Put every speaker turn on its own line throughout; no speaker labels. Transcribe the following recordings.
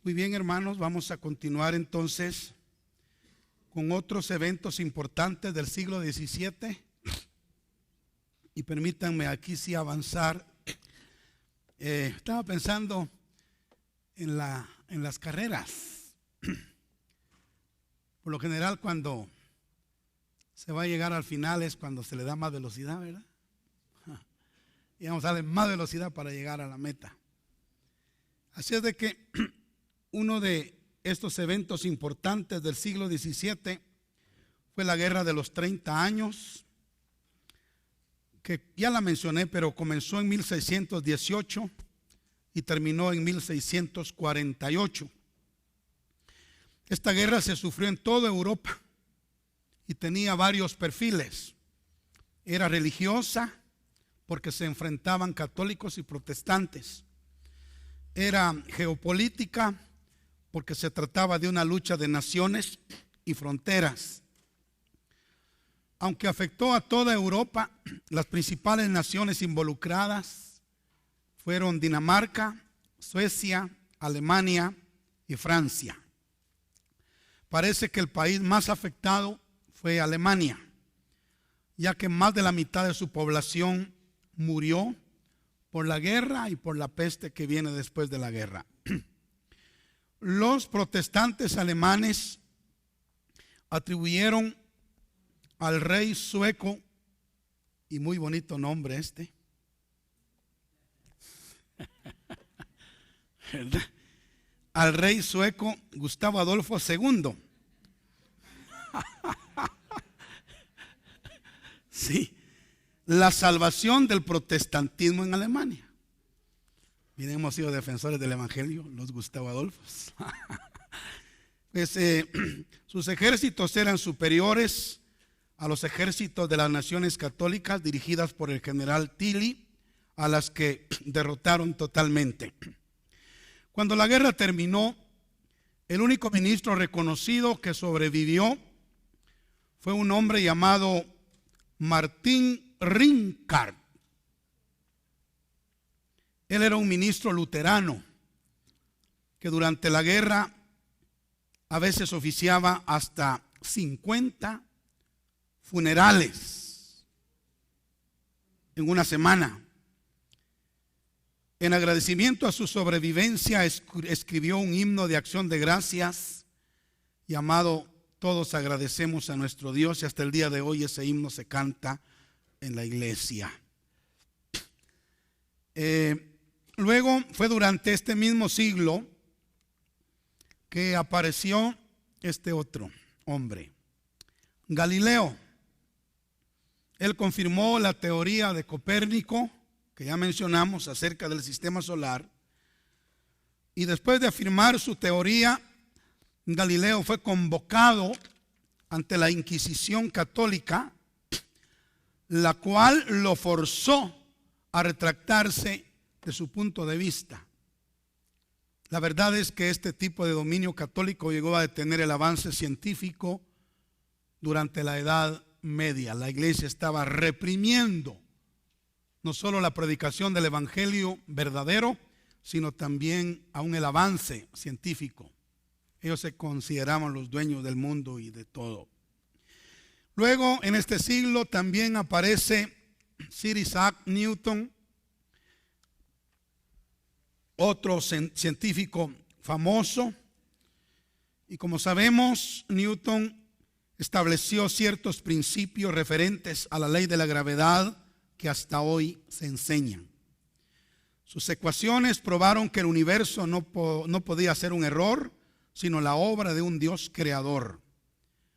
Muy bien, hermanos, vamos a continuar entonces con otros eventos importantes del siglo XVII. Y permítanme aquí sí avanzar. Estaba pensando en las carreras. Por lo general, cuando se va a llegar al final es cuando se le da más velocidad, ¿verdad? Y vamos a darle más velocidad para llegar a la meta. Así es de que uno de estos eventos importantes del siglo XVII fue la Guerra de los 30 años, que ya la mencioné, pero comenzó en 1618 y terminó en 1648. Esta guerra se sufrió en toda Europa y tenía varios perfiles. Era religiosa porque se enfrentaban católicos y protestantes. Era geopolítica porque se trataba de una lucha de naciones y fronteras. Aunque afectó a toda Europa, las principales naciones involucradas fueron Dinamarca, Suecia, Alemania y Francia. Parece que el país más afectado fue Alemania, ya que más de la mitad de su población murió por la guerra y por la peste que viene después de la guerra. Los protestantes alemanes atribuyeron al rey sueco, y muy bonito nombre este, ¿verdad? Al rey sueco Gustavo Adolfo II. Sí, la salvación del protestantismo en Alemania. Miren, hemos sido defensores del evangelio, los Gustavo Adolfos. Pues, sus ejércitos eran superiores a los ejércitos de las naciones católicas dirigidas por el general Tilly, a las que derrotaron totalmente. Cuando la guerra terminó, el único ministro reconocido que sobrevivió fue un hombre llamado Martín Rincard. Él era un ministro luterano que durante la guerra a veces oficiaba hasta 50 funerales en una semana. En agradecimiento a su sobrevivencia escribió un himno de acción de gracias llamado Todos agradecemos a nuestro Dios, y hasta el día de hoy ese himno se canta en la iglesia. Luego fue durante este mismo siglo que apareció este otro hombre, Galileo. Él confirmó la teoría de Copérnico, que ya mencionamos, acerca del sistema solar. Y después de afirmar su teoría, Galileo fue convocado ante la Inquisición católica, la cual lo forzó a retractarse de su punto de vista. La verdad es que este tipo de dominio católico llegó a detener el avance científico durante la Edad Media. La iglesia estaba reprimiendo no solo la predicación del evangelio verdadero, sino también aún el avance científico. Ellos se consideraban los dueños del mundo y de todo. Luego, en este siglo también aparece Sir Isaac Newton, otro científico famoso. Y como sabemos, Newton estableció ciertos principios referentes a la ley de la gravedad que hasta hoy se enseñan. Sus ecuaciones probaron que el universo no podía ser un error, sino la obra de un Dios creador.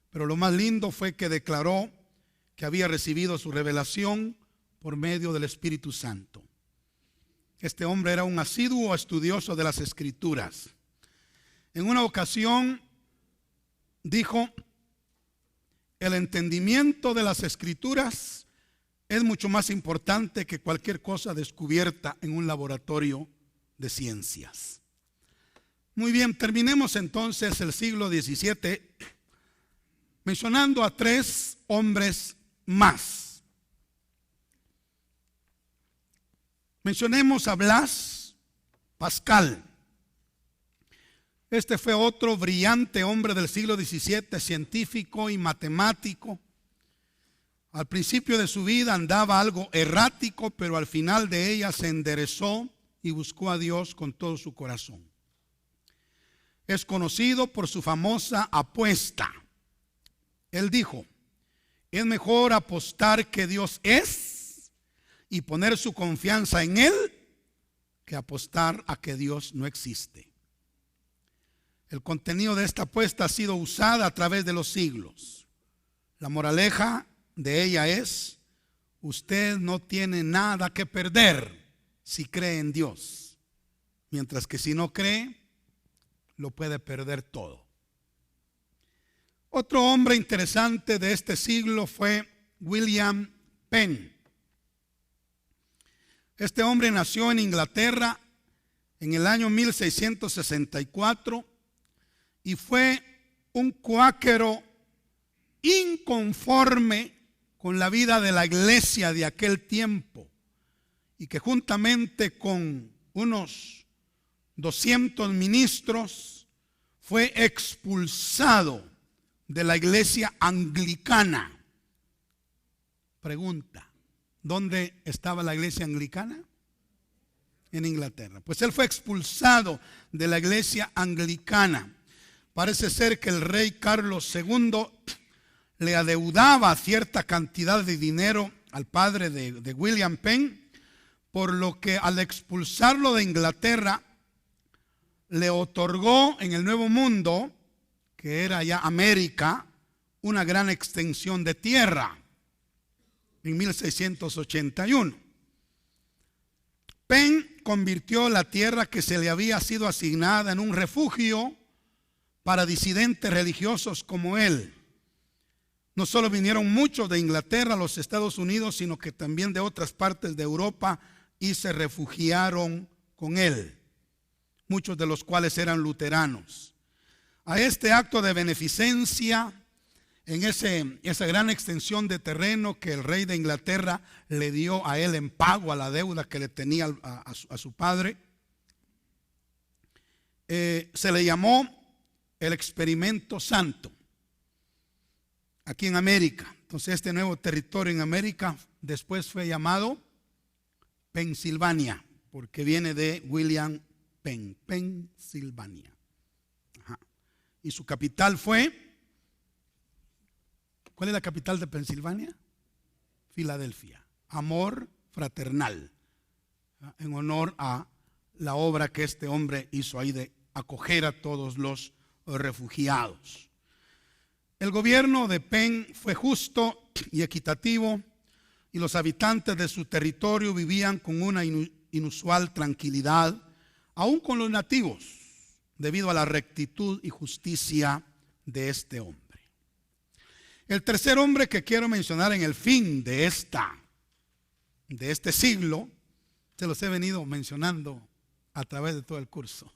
Pero lo más lindo fue que declaró que había recibido su revelación por medio del Espíritu Santo. Este hombre era un asiduo estudioso de las Escrituras. En una ocasión dijo: el entendimiento de las Escrituras es mucho más importante que cualquier cosa descubierta en un laboratorio de ciencias. Muy bien, terminemos entonces el siglo XVII mencionando a tres hombres más. Mencionemos a Blas Pascal. Este fue otro brillante hombre del siglo XVII, científico y matemático. Al principio de su vida andaba algo errático, pero al final de ella se enderezó y buscó a Dios con todo su corazón. Es conocido por su famosa apuesta. Él dijo: es mejor apostar que Dios es y poner su confianza en Él que apostar a que Dios no existe. El contenido de esta apuesta ha sido usada a través de los siglos. La moraleja de ella es: usted no tiene nada que perder si cree en Dios, mientras que si no cree, lo puede perder todo. Otro hombre interesante de este siglo fue William Penn. Este hombre nació en Inglaterra en el año 1664 y fue un cuáquero inconforme con la vida de la iglesia de aquel tiempo, y que juntamente con unos 200 ministros fue expulsado de la iglesia anglicana. Pregunta: ¿dónde estaba la iglesia anglicana? En Inglaterra. Pues él fue expulsado de la iglesia anglicana. Parece ser que el rey Carlos II le adeudaba cierta cantidad de dinero al padre de William Penn, por lo que al expulsarlo de Inglaterra le otorgó en el Nuevo Mundo, que era ya América, una gran extensión de tierra en 1681. Penn convirtió la tierra que se le había sido asignada en un refugio para disidentes religiosos como él. No solo vinieron muchos de Inglaterra a los Estados Unidos, sino que también de otras partes de Europa, y se refugiaron con él, muchos de los cuales eran luteranos. A este acto de beneficencia, en esa gran extensión de terreno que el rey de Inglaterra le dio a él en pago a la deuda que le tenía a su padre, se le llamó el experimento santo aquí en América. Entonces este nuevo territorio en América después fue llamado Pensilvania, porque viene de William Penn, Pensilvania. Ajá. Y su capital fue, ¿cuál es la capital de Pensilvania? Filadelfia. Amor fraternal, en honor a la obra que este hombre hizo ahí de acoger a todos los refugiados. El gobierno de Penn fue justo y equitativo, y los habitantes de su territorio vivían con una inusual tranquilidad, aún con los nativos, debido a la rectitud y justicia de este hombre. El tercer hombre que quiero mencionar en el fin de este siglo, se los he venido mencionando a través de todo el curso.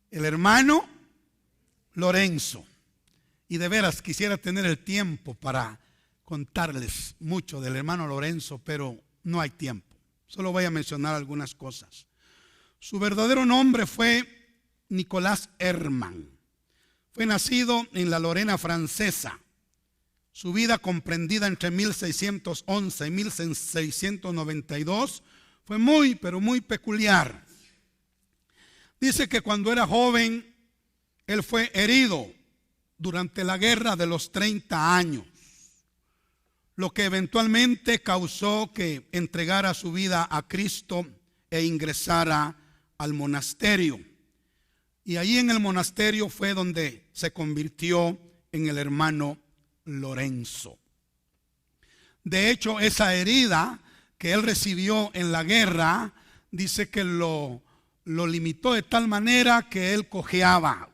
El hermano Lorenzo. Y de veras quisiera tener el tiempo para contarles mucho del hermano Lorenzo, pero no hay tiempo. Solo voy a mencionar algunas cosas. Su verdadero nombre fue Nicolás Herman. Fue nacido en la Lorena francesa. Su vida, comprendida entre 1611 y 1692, fue muy, pero muy peculiar. Dice que cuando era joven, él fue herido durante la guerra de los 30 años, lo que eventualmente causó que entregara su vida a Cristo e ingresara al monasterio. Y allí en el monasterio fue donde se convirtió en el hermano Lorenzo. De hecho, esa herida que él recibió en la guerra, dice que lo limitó de tal manera que él cojeaba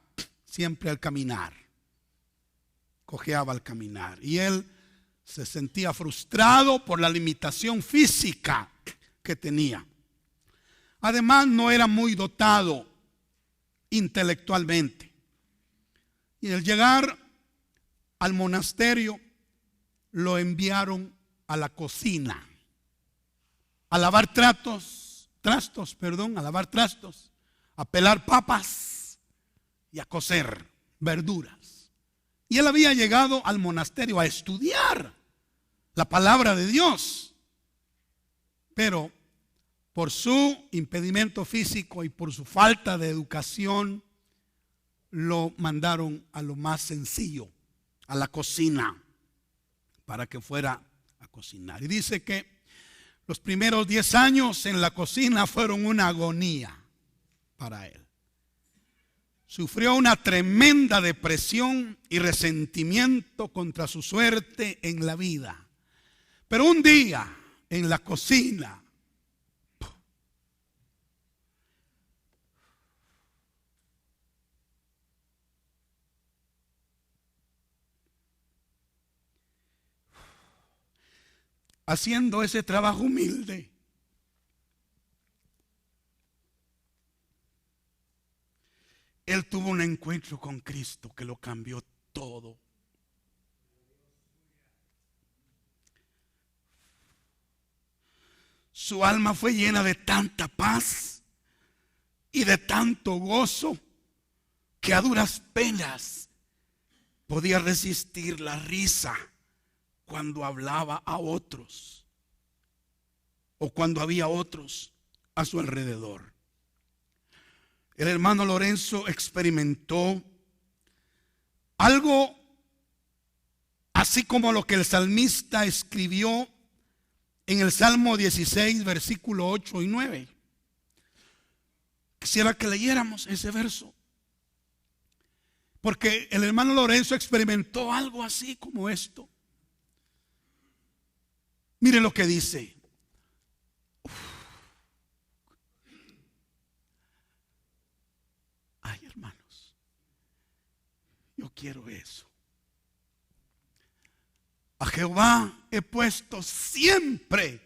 siempre al caminar. Cojeaba al caminar. Y él se sentía frustrado por la limitación física que tenía. Además, no era muy dotado intelectualmente. Y al llegar al monasterio, lo enviaron a la cocina, a lavar trastos, a lavar trastos, a pelar papas, y a cocer verduras. Y él había llegado al monasterio a estudiar la palabra de Dios. Pero por su impedimento físico y por su falta de educación, lo mandaron a lo más sencillo, a la cocina, para que fuera a cocinar. Y dice que los primeros 10 años en la cocina fueron una agonía para él. Sufrió una tremenda depresión y resentimiento contra su suerte en la vida. Pero un día en la cocina, haciendo ese trabajo humilde, él tuvo un encuentro con Cristo que lo cambió todo. Su alma fue llena de tanta paz y de tanto gozo que a duras penas podía resistir la risa cuando hablaba a otros o cuando había otros a su alrededor. El hermano Lorenzo experimentó algo así como lo que el salmista escribió en el Salmo 16, versículo 8 y 9. Quisiera que leyéramos ese verso, porque el hermano Lorenzo experimentó algo así como esto. Mire lo que dice. Ay, hermanos, yo quiero eso. A Jehová he puesto siempre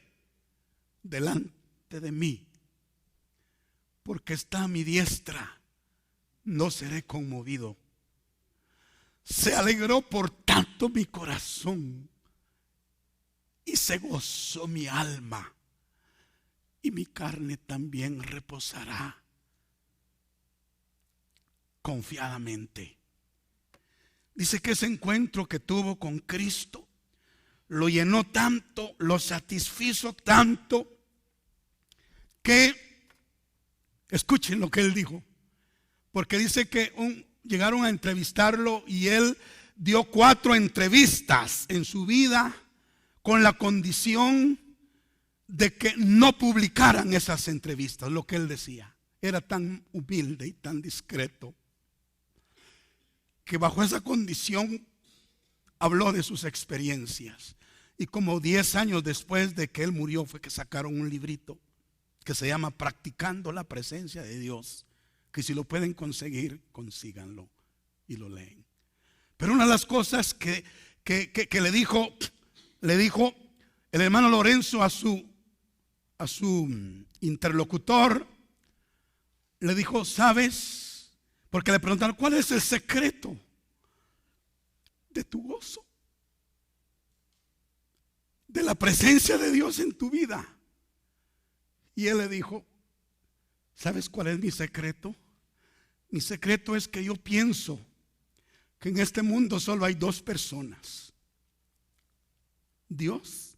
delante de mí, porque está a mi diestra, no seré conmovido. Se alegró por tanto mi corazón y se gozó mi alma, y mi carne también reposará confiadamente. Dice que ese encuentro que tuvo con Cristo lo llenó tanto, lo satisfizo tanto, que escuchen lo que él dijo, porque dice que llegaron a entrevistarlo y él dio 4 entrevistas en su vida con la condición de que no publicaran esas entrevistas. Lo que él decía era tan humilde y tan discreto que bajo esa condición habló de sus experiencias. Y como 10 años después de que él murió fue que sacaron un librito que se llama Practicando la Presencia de Dios, que si lo pueden conseguir, consíganlo y lo leen. Pero una de las cosas que le dijo el hermano Lorenzo a su interlocutor, le dijo: ¿sabes? Porque le preguntaron: ¿cuál es el secreto de tu gozo, de la presencia de Dios en tu vida? Y él le dijo: ¿sabes cuál es mi secreto? Mi secreto es que yo pienso que en este mundo solo hay 2 personas: Dios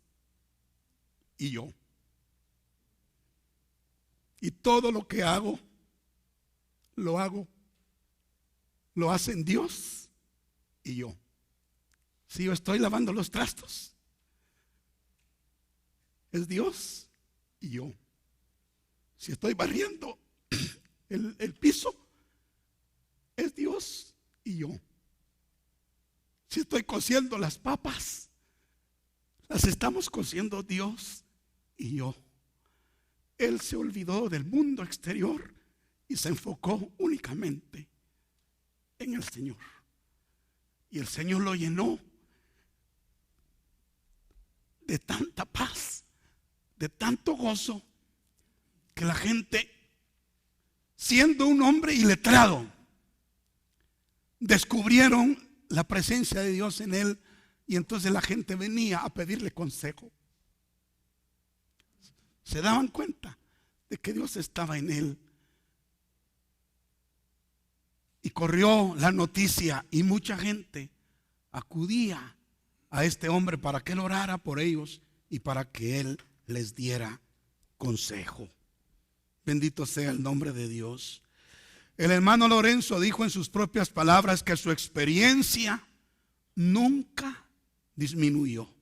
y yo. Y todo lo que hago, lo hacen Dios y yo. Si yo estoy lavando los trastos, es Dios y yo. Si estoy barriendo el piso, es Dios y yo. Si estoy cociendo las papas, las estamos cociendo Dios y yo. Él se olvidó del mundo exterior y se enfocó únicamente en el Señor. Y el Señor lo llenó de tanta paz, de tanto gozo, que la gente, siendo un hombre iletrado, descubrieron la presencia de Dios en él, y entonces la gente venía a pedirle consejo. Se daban cuenta de que Dios estaba en él. Y corrió la noticia y mucha gente acudía a este hombre para que él orara por ellos y para que él les diera consejo. Bendito sea el nombre de Dios. El hermano Lorenzo dijo en sus propias palabras que su experiencia nunca disminuyó.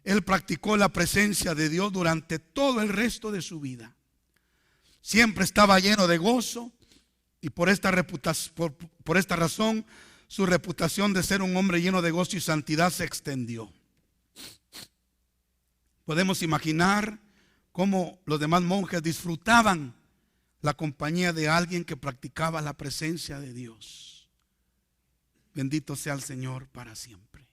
Él practicó la presencia de Dios durante todo el resto de su vida. Siempre estaba lleno de gozo y por esta razón su reputación de ser un hombre lleno de gozo y santidad se extendió. Podemos imaginar cómo los demás monjes disfrutaban la compañía de alguien que practicaba la presencia de Dios. Bendito sea el Señor para siempre.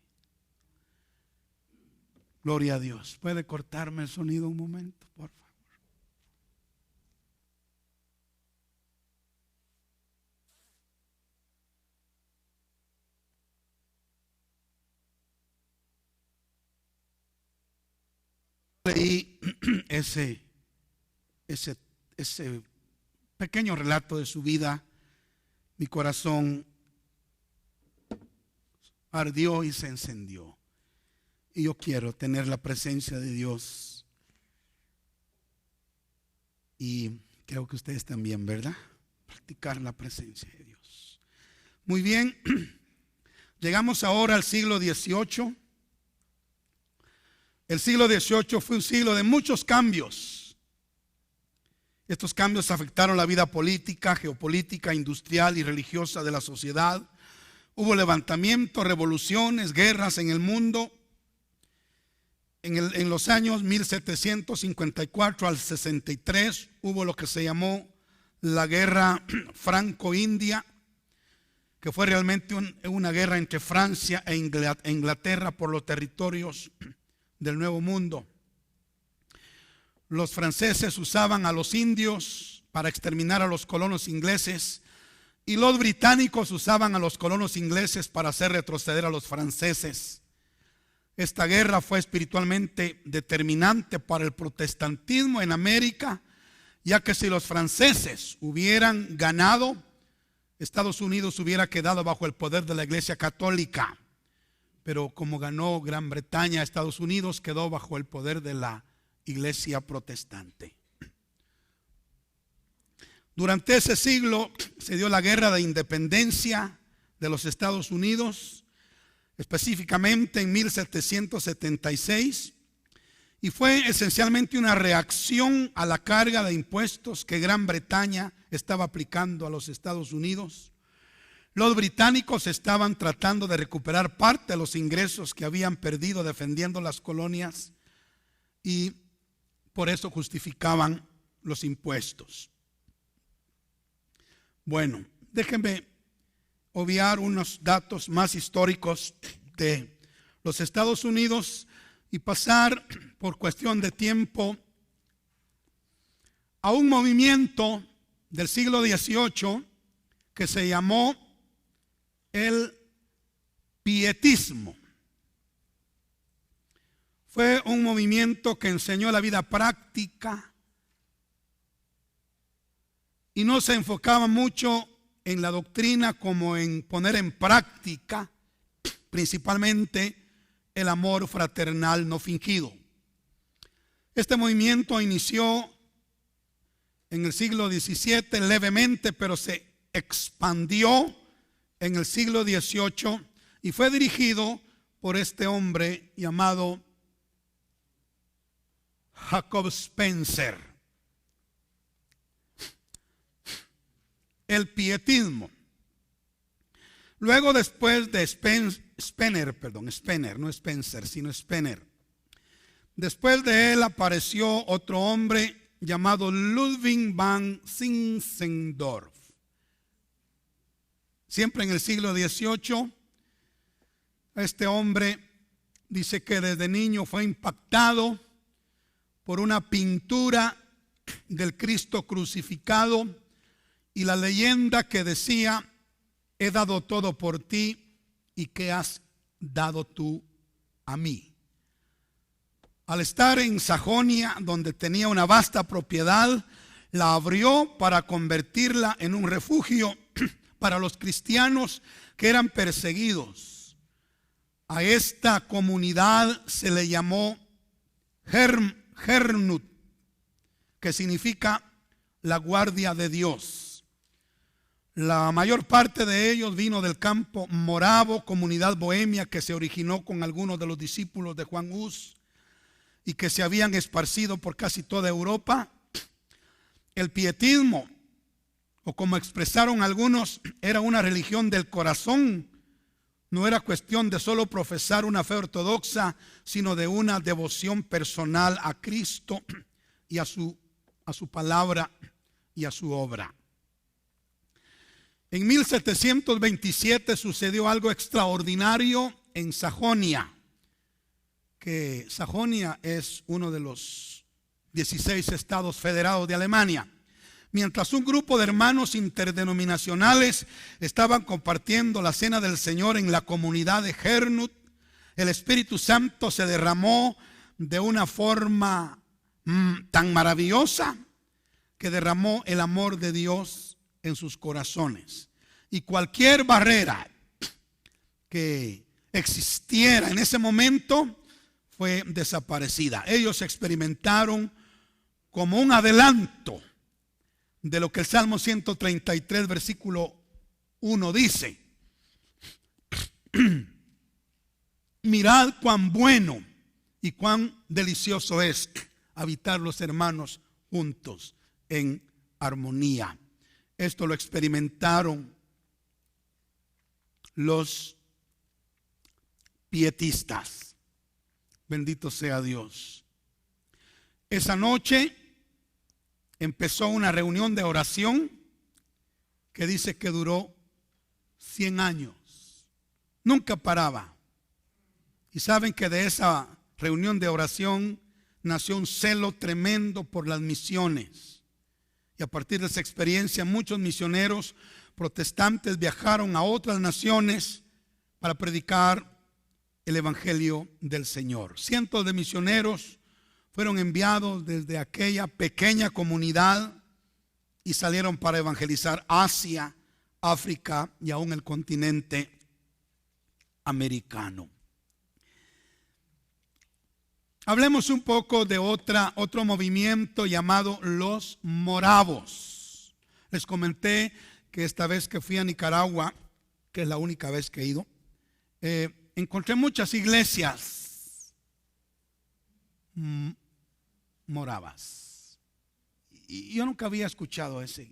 Gloria a Dios. ¿Puede cortarme el sonido un momento, por favor? Leí ese pequeño relato de su vida, mi corazón ardió y se encendió. Y yo quiero tener la presencia de Dios. Y creo que ustedes también, ¿verdad? Practicar la presencia de Dios. Muy bien. Llegamos ahora al siglo XVIII. El siglo XVIII fue un siglo de muchos cambios. Estos cambios afectaron la vida política, geopolítica, industrial y religiosa de la sociedad. Hubo levantamientos, revoluciones, guerras en el mundo. En los años 1754 al 63 hubo lo que se llamó la guerra franco-india, que fue realmente una guerra entre Francia e Inglaterra por los territorios del Nuevo Mundo. Los franceses usaban a los indios para exterminar a los colonos ingleses y los británicos usaban a los colonos ingleses para hacer retroceder a los franceses. Esta guerra fue espiritualmente determinante para el protestantismo en América, ya que si los franceses hubieran ganado, Estados Unidos hubiera quedado bajo el poder de la Iglesia Católica. Pero como ganó Gran Bretaña, Estados Unidos quedó bajo el poder de la Iglesia protestante. Durante ese siglo se dio la guerra de independencia de los Estados Unidos, específicamente en 1776, y fue esencialmente una reacción a la carga de impuestos que Gran Bretaña estaba aplicando a los Estados Unidos. Los británicos estaban tratando de recuperar parte de los ingresos que habían perdido defendiendo las colonias y por eso justificaban los impuestos. Bueno, déjenme obviar unos datos más históricos de los Estados Unidos y pasar por cuestión de tiempo a un movimiento del siglo XVIII que se llamó el pietismo. Fue un movimiento que enseñó la vida práctica y no se enfocaba mucho en la doctrina como en poner en práctica principalmente el amor fraternal no fingido. Este movimiento inició en el siglo XVII levemente, pero se expandió en el siglo XVIII y fue dirigido por este hombre llamado Jacob Spencer. El pietismo. Luego, después de Spener, no Spencer, sino Spener. Después de él apareció otro hombre llamado Ludwig van Zinzendorf. Siempre en el siglo XVIII, este hombre dice que desde niño fue impactado por una pintura del Cristo crucificado y la leyenda que decía: he dado todo por ti y ¿qué has dado tú a mí? Al estar en Sajonia, donde tenía una vasta propiedad, la abrió para convertirla en un refugio para los cristianos que eran perseguidos. A esta comunidad se le llamó Hernut, que significa la guardia de Dios. La mayor parte de ellos vino del campo moravo, comunidad bohemia que se originó con algunos de los discípulos de Juan Hus y que se habían esparcido por casi toda Europa. El pietismo, o como expresaron algunos, era una religión del corazón. No era cuestión de solo profesar una fe ortodoxa, sino de una devoción personal a Cristo y a su palabra y a su obra. En 1727 sucedió algo extraordinario en Sajonia, que Sajonia es uno de los 16 estados federados de Alemania. Mientras un grupo de hermanos interdenominacionales estaban compartiendo la cena del Señor en la comunidad de Hernut, el Espíritu Santo se derramó de una forma tan maravillosa que derramó el amor de Dios en sus corazones. Y cualquier barrera que existiera en ese momento fue desaparecida. Ellos experimentaron como un adelanto de lo que el Salmo 133 versículo 1 dice: mirad cuán bueno y cuán delicioso es habitar los hermanos juntos en armonía. Esto lo experimentaron los pietistas. Bendito sea Dios. Esa noche empezó una reunión de oración que dice que duró 100 años. Nunca paraba. Y saben que de esa reunión de oración nació un celo tremendo por las misiones. Y a partir de esa experiencia, muchos misioneros protestantes viajaron a otras naciones para predicar el evangelio del Señor. Cientos de misioneros fueron enviados desde aquella pequeña comunidad y salieron para evangelizar Asia, África y aún el continente americano. Hablemos un poco de otro movimiento llamado los moravos. Les comenté que esta vez que fui a Nicaragua, que es la única vez que he ido, encontré muchas iglesias moravas. Y yo nunca había escuchado ese.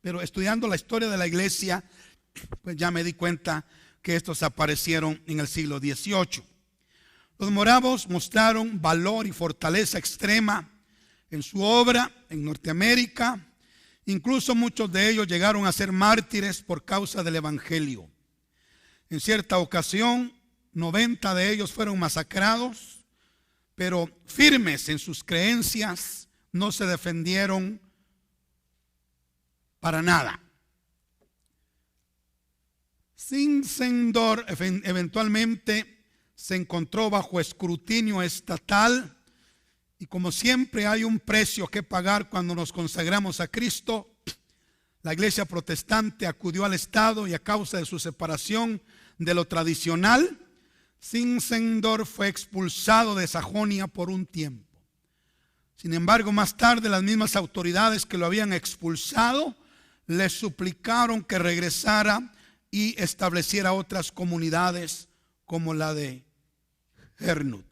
Pero estudiando la historia de la iglesia, pues ya me di cuenta que estos aparecieron en el siglo XVIII. Los moravos mostraron valor y fortaleza extrema en su obra en Norteamérica. Incluso muchos de ellos llegaron a ser mártires por causa del evangelio. En cierta ocasión, 90 de ellos fueron masacrados, pero firmes en sus creencias, no se defendieron para nada. Zinzendorf eventualmente se encontró bajo escrutinio estatal, y como siempre hay un precio que pagar cuando nos consagramos a Cristo. La iglesia protestante acudió al Estado y a causa de su separación de lo tradicional, Zinzendorf fue expulsado de Sajonia por un tiempo. Sin embargo, más tarde las mismas autoridades que lo habían expulsado le suplicaron que regresara y estableciera otras comunidades como la de Hernut.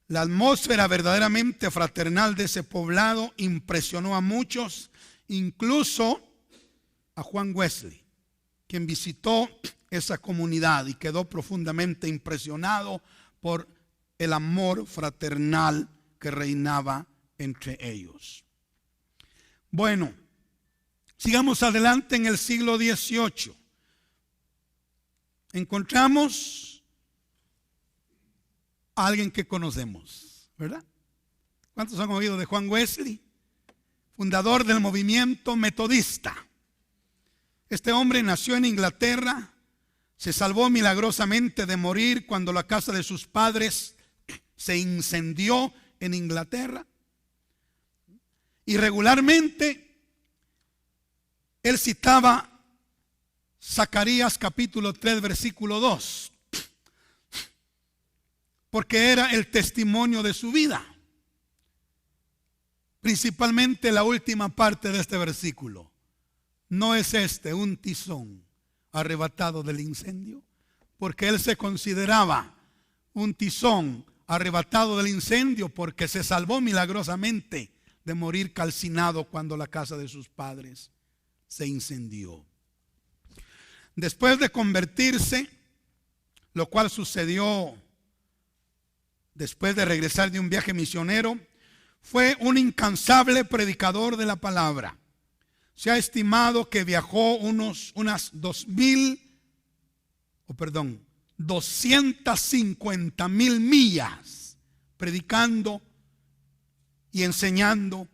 La atmósfera verdaderamente fraternal de ese poblado impresionó a muchos, incluso a Juan Wesley, quien visitó esa comunidad y quedó profundamente impresionado por el amor fraternal que reinaba entre ellos. Bueno, sigamos adelante. En el siglo XVIII encontramos a alguien que conocemos, ¿verdad? ¿Cuántos han oído de Juan Wesley? Fundador del movimiento metodista. Este hombre nació en Inglaterra, se salvó milagrosamente de morir cuando la casa de sus padres se incendió en Inglaterra. Y regularmente él citaba Zacarías capítulo 3 versículo 2, porque era el testimonio de su vida. Principalmente la última parte de este versículo. ¿No es este un tizón arrebatado del incendio? Porque él se consideraba un tizón arrebatado del incendio porque se salvó milagrosamente de morir calcinado cuando la casa de sus padres se incendió. Después de convertirse, lo cual sucedió después de regresar de un viaje misionero, fue un incansable predicador de la palabra. Se ha estimado que viajó unas 250,000 millas predicando y enseñando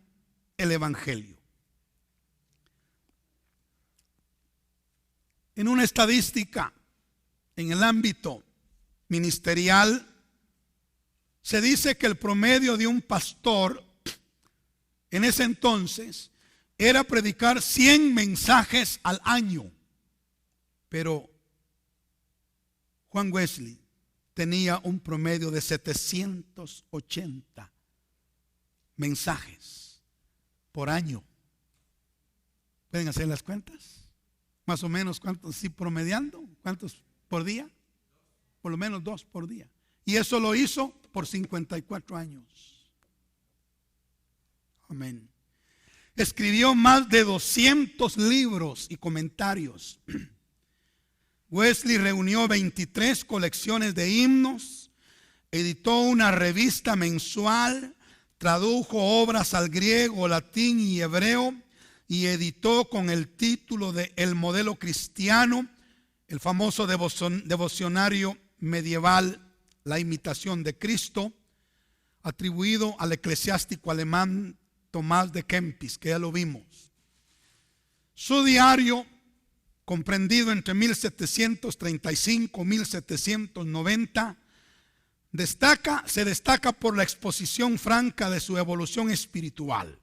el evangelio. En una estadística en el ámbito ministerial, se dice que el promedio de un pastor en ese entonces era predicar 100 mensajes al año. Pero Juan Wesley tenía un promedio de 780 mensajes por año. ¿Pueden hacer las cuentas? Más o menos, ¿cuántos? Sí, promediando, ¿cuántos por día? Por lo menos 2 por día. Y eso lo hizo por 54 años. Amén. Escribió más de 200 libros y comentarios. Wesley reunió 23 colecciones de himnos, editó una revista mensual, tradujo obras al griego, latín y hebreo y editó con el título de El Modelo Cristiano, el famoso devocionario medieval La Imitación de Cristo, atribuido al eclesiástico alemán Tomás de Kempis, que ya lo vimos. Su diario, comprendido entre 1735 y 1790, se destaca por la exposición franca de su evolución espiritual.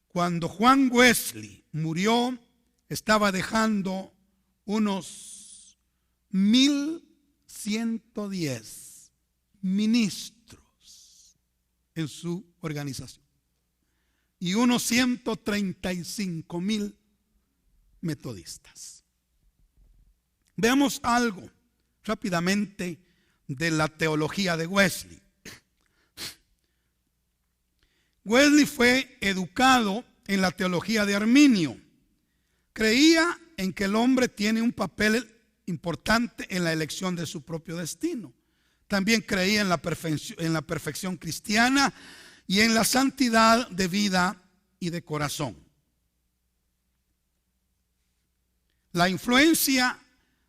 Cuando Juan Wesley murió, estaba dejando unos 1110 ministros en su organización y unos 135,000 metodistas. Veamos algo rápidamente de la teología de Wesley. Wesley fue educado en la teología de Arminio. Creía en que el hombre tiene un papel importante en la elección de su propio destino. También creía en la perfección cristiana y en la santidad de vida y de corazón. La influencia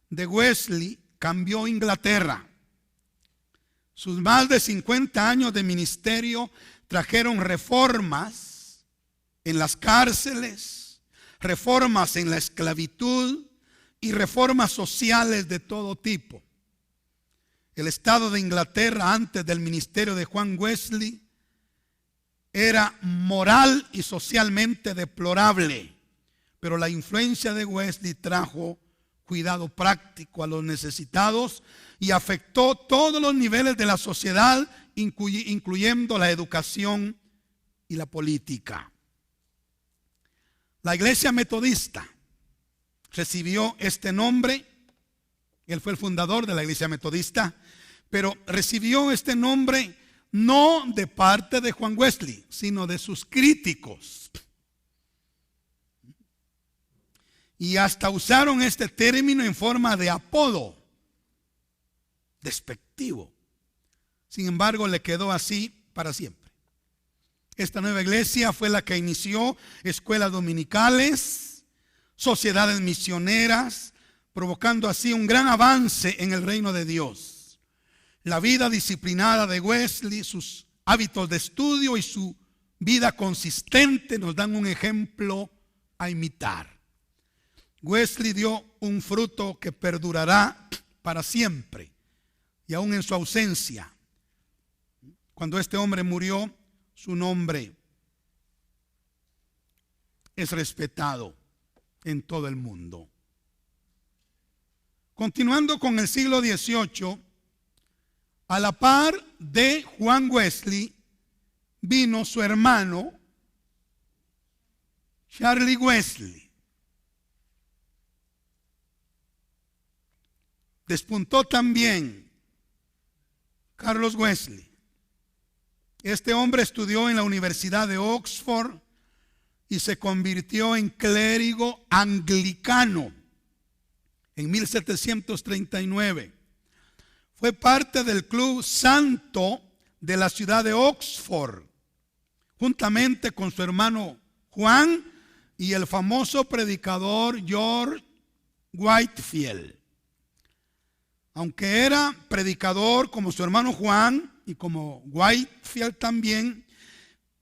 de Wesley cambió Inglaterra. Sus más de 50 años de ministerio trajeron reformas en las cárceles, reformas en la esclavitud y reformas sociales de todo tipo. El estado de Inglaterra antes del ministerio de Juan Wesley era moral y socialmente deplorable, pero la influencia de Wesley trajo cuidado práctico a los necesitados y afectó todos los niveles de la sociedad, incluyendo la educación y la política. La iglesia metodista recibió este nombre. Él fue el fundador de la iglesia metodista, pero recibió este nombre no de parte de Juan Wesley, sino de sus críticos. Y hasta usaron este término en forma de apodo despectivo. Sin embargo, le quedó así para siempre. Esta nueva iglesia fue la que inició escuelas dominicales, sociedades misioneras, provocando así un gran avance en el reino de Dios. La vida disciplinada de Wesley, sus hábitos de estudio y su vida consistente nos dan un ejemplo a imitar. Wesley dio un fruto que perdurará para siempre y aún en su ausencia. Cuando este hombre murió, su nombre es respetado en todo el mundo. Continuando con el siglo XVIII, a la par de Juan Wesley, vino su hermano Charlie Wesley. Despuntó también Carlos Wesley. Este hombre estudió en la Universidad de Oxford y se convirtió en clérigo anglicano en 1739. Fue parte del Club Santo de la ciudad de Oxford, juntamente con su hermano Juan y el famoso predicador George Whitefield. Aunque era predicador como su hermano Juan y como Whitefield también,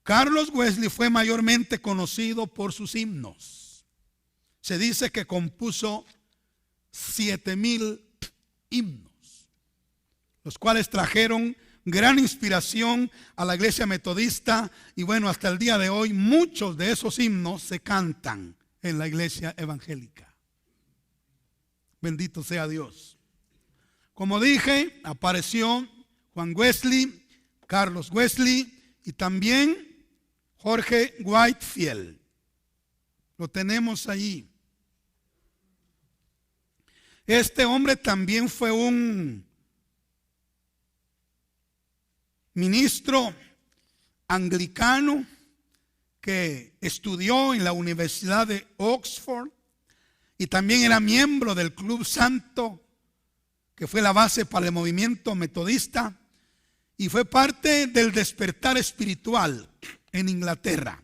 Carlos Wesley fue mayormente conocido por sus himnos. Se dice que compuso 7,000 himnos, los cuales trajeron gran inspiración a la iglesia metodista, y bueno, hasta el día de hoy muchos de esos himnos se cantan en la iglesia evangélica. Bendito sea Dios. Como dije, apareció Juan Wesley, Carlos Wesley y también Jorge Whitefield. Lo tenemos allí. Este hombre también fue un ministro anglicano que estudió en la Universidad de Oxford y también era miembro del Club Santo, que fue la base para el movimiento metodista, y fue parte del despertar espiritual en Inglaterra.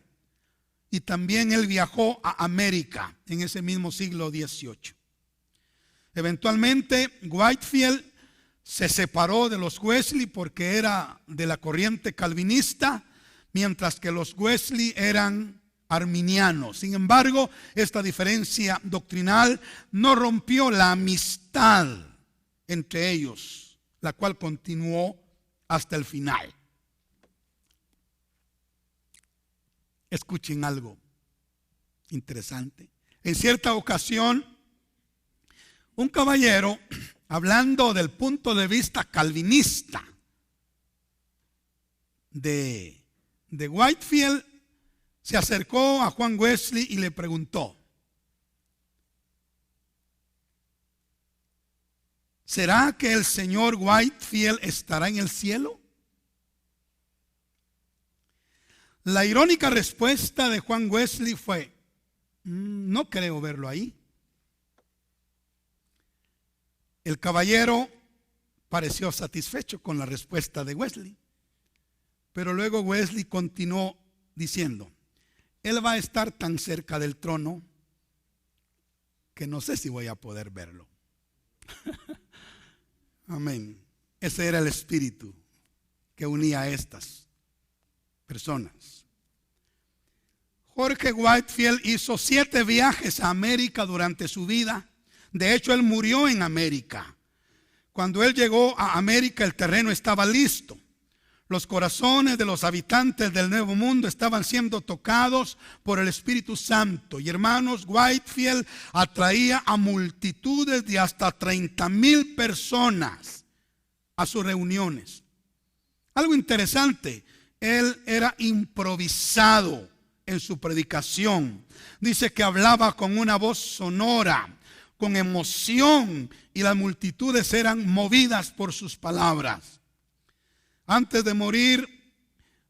Y también él viajó a América en ese mismo siglo XVIII. Eventualmente Whitefield se separó de los Wesley porque era de la corriente calvinista, mientras que los Wesley eran arminianos. Sin embargo, esta diferencia doctrinal no rompió la amistad entre ellos, la cual continuó hasta el final. Escuchen algo interesante. En cierta ocasión, un caballero, hablando del punto de vista calvinista de Whitefield, se acercó a Juan Wesley y le preguntó: ¿será que el señor Whitefield estará en el cielo? La irónica respuesta de Juan Wesley fue: no creo verlo ahí. El caballero pareció satisfecho con la respuesta de Wesley, pero luego Wesley continuó diciendo: él va a estar tan cerca del trono que no sé si voy a poder verlo. Amén. Ese era el espíritu que unía a estas personas. Jorge Whitefield hizo 7 viajes a América durante su vida. De hecho, él murió en América. Cuando él llegó a América, el terreno estaba listo. Los corazones de los habitantes del Nuevo Mundo estaban siendo tocados por el Espíritu Santo. Y hermanos, Whitefield atraía a multitudes de hasta 30,000 personas a sus reuniones. Algo interesante, él era improvisado en su predicación. Dice que hablaba con una voz sonora, con emoción, y las multitudes eran movidas por sus palabras. Antes de morir,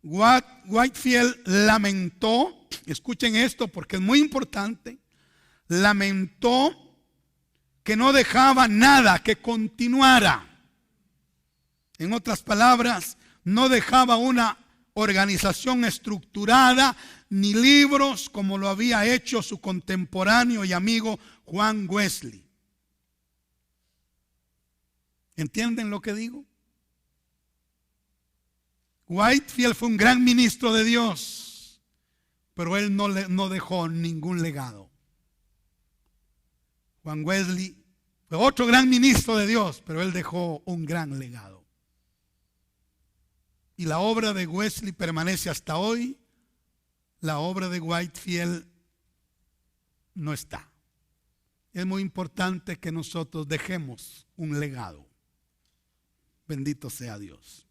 Whitefield lamentó, escuchen esto porque es muy importante, lamentó que no dejaba nada que continuara. En otras palabras, no dejaba una organización estructurada ni libros como lo había hecho su contemporáneo y amigo Juan Wesley. ¿Entienden lo que digo? Whitefield fue un gran ministro de Dios, pero él no dejó ningún legado. Juan Wesley fue otro gran ministro de Dios, pero él dejó un gran legado. Y la obra de Wesley permanece hasta hoy. La obra de Whitefield no está. es muy importante que nosotros dejemos un legado. Bendito sea Dios.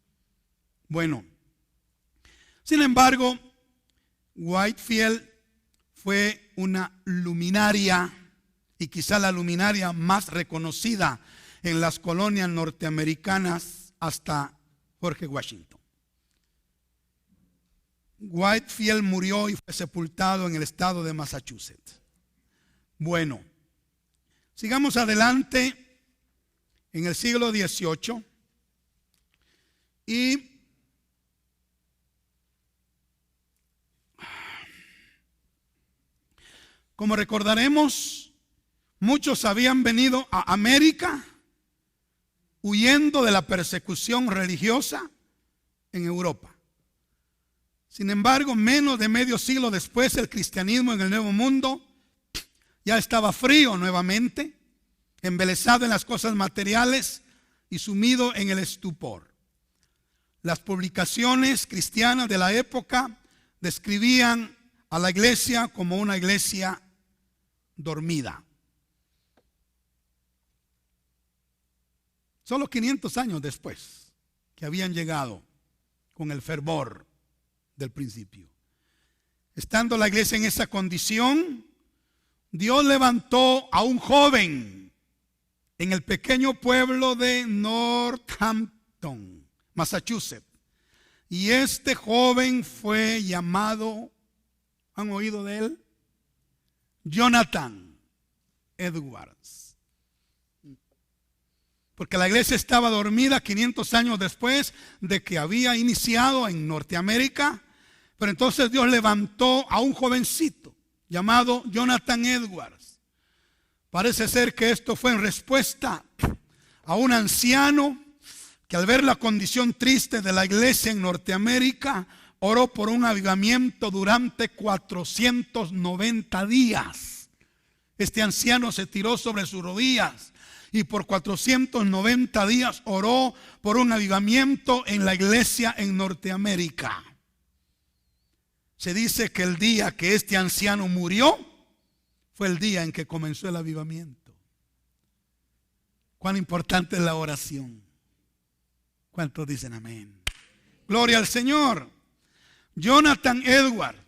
Bueno, sin embargo, Whitefield fue una luminaria, y quizá la luminaria más reconocida en las colonias norteamericanas hasta George Washington. Whitefield murió y fue sepultado en el estado de Massachusetts. Bueno, sigamos adelante en el siglo XVIII y como recordaremos, muchos habían venido a América huyendo de la persecución religiosa en Europa. Sin embargo, menos de medio siglo después, el cristianismo en el Nuevo Mundo ya estaba frío nuevamente, embelesado en las cosas materiales y sumido en el estupor. Las publicaciones cristianas de la época describían a la iglesia como una iglesia dormida. Solo 500 años después que habían llegado con el fervor del principio. Estando la iglesia en esa condición, Dios levantó a un joven en el pequeño pueblo de Northampton, Massachusetts. Y este joven fue llamado, ¿han oído de él? Jonathan Edwards. Porque la iglesia estaba dormida 500 años después de que había iniciado en Norteamérica. Pero entonces Dios levantó a un jovencito llamado Jonathan Edwards. Parece ser que esto fue en respuesta a un anciano que al ver la condición triste de la iglesia en Norteamérica, oró por un avivamiento durante 490 días. Este anciano se tiró sobre sus rodillas y por 490 días oró por un avivamiento en la iglesia en Norteamérica. Se dice que el día que este anciano murió fue el día en que comenzó el avivamiento. Cuán importante es la oración. ¿Cuántos dicen amén? Gloria al Señor. Jonathan Edwards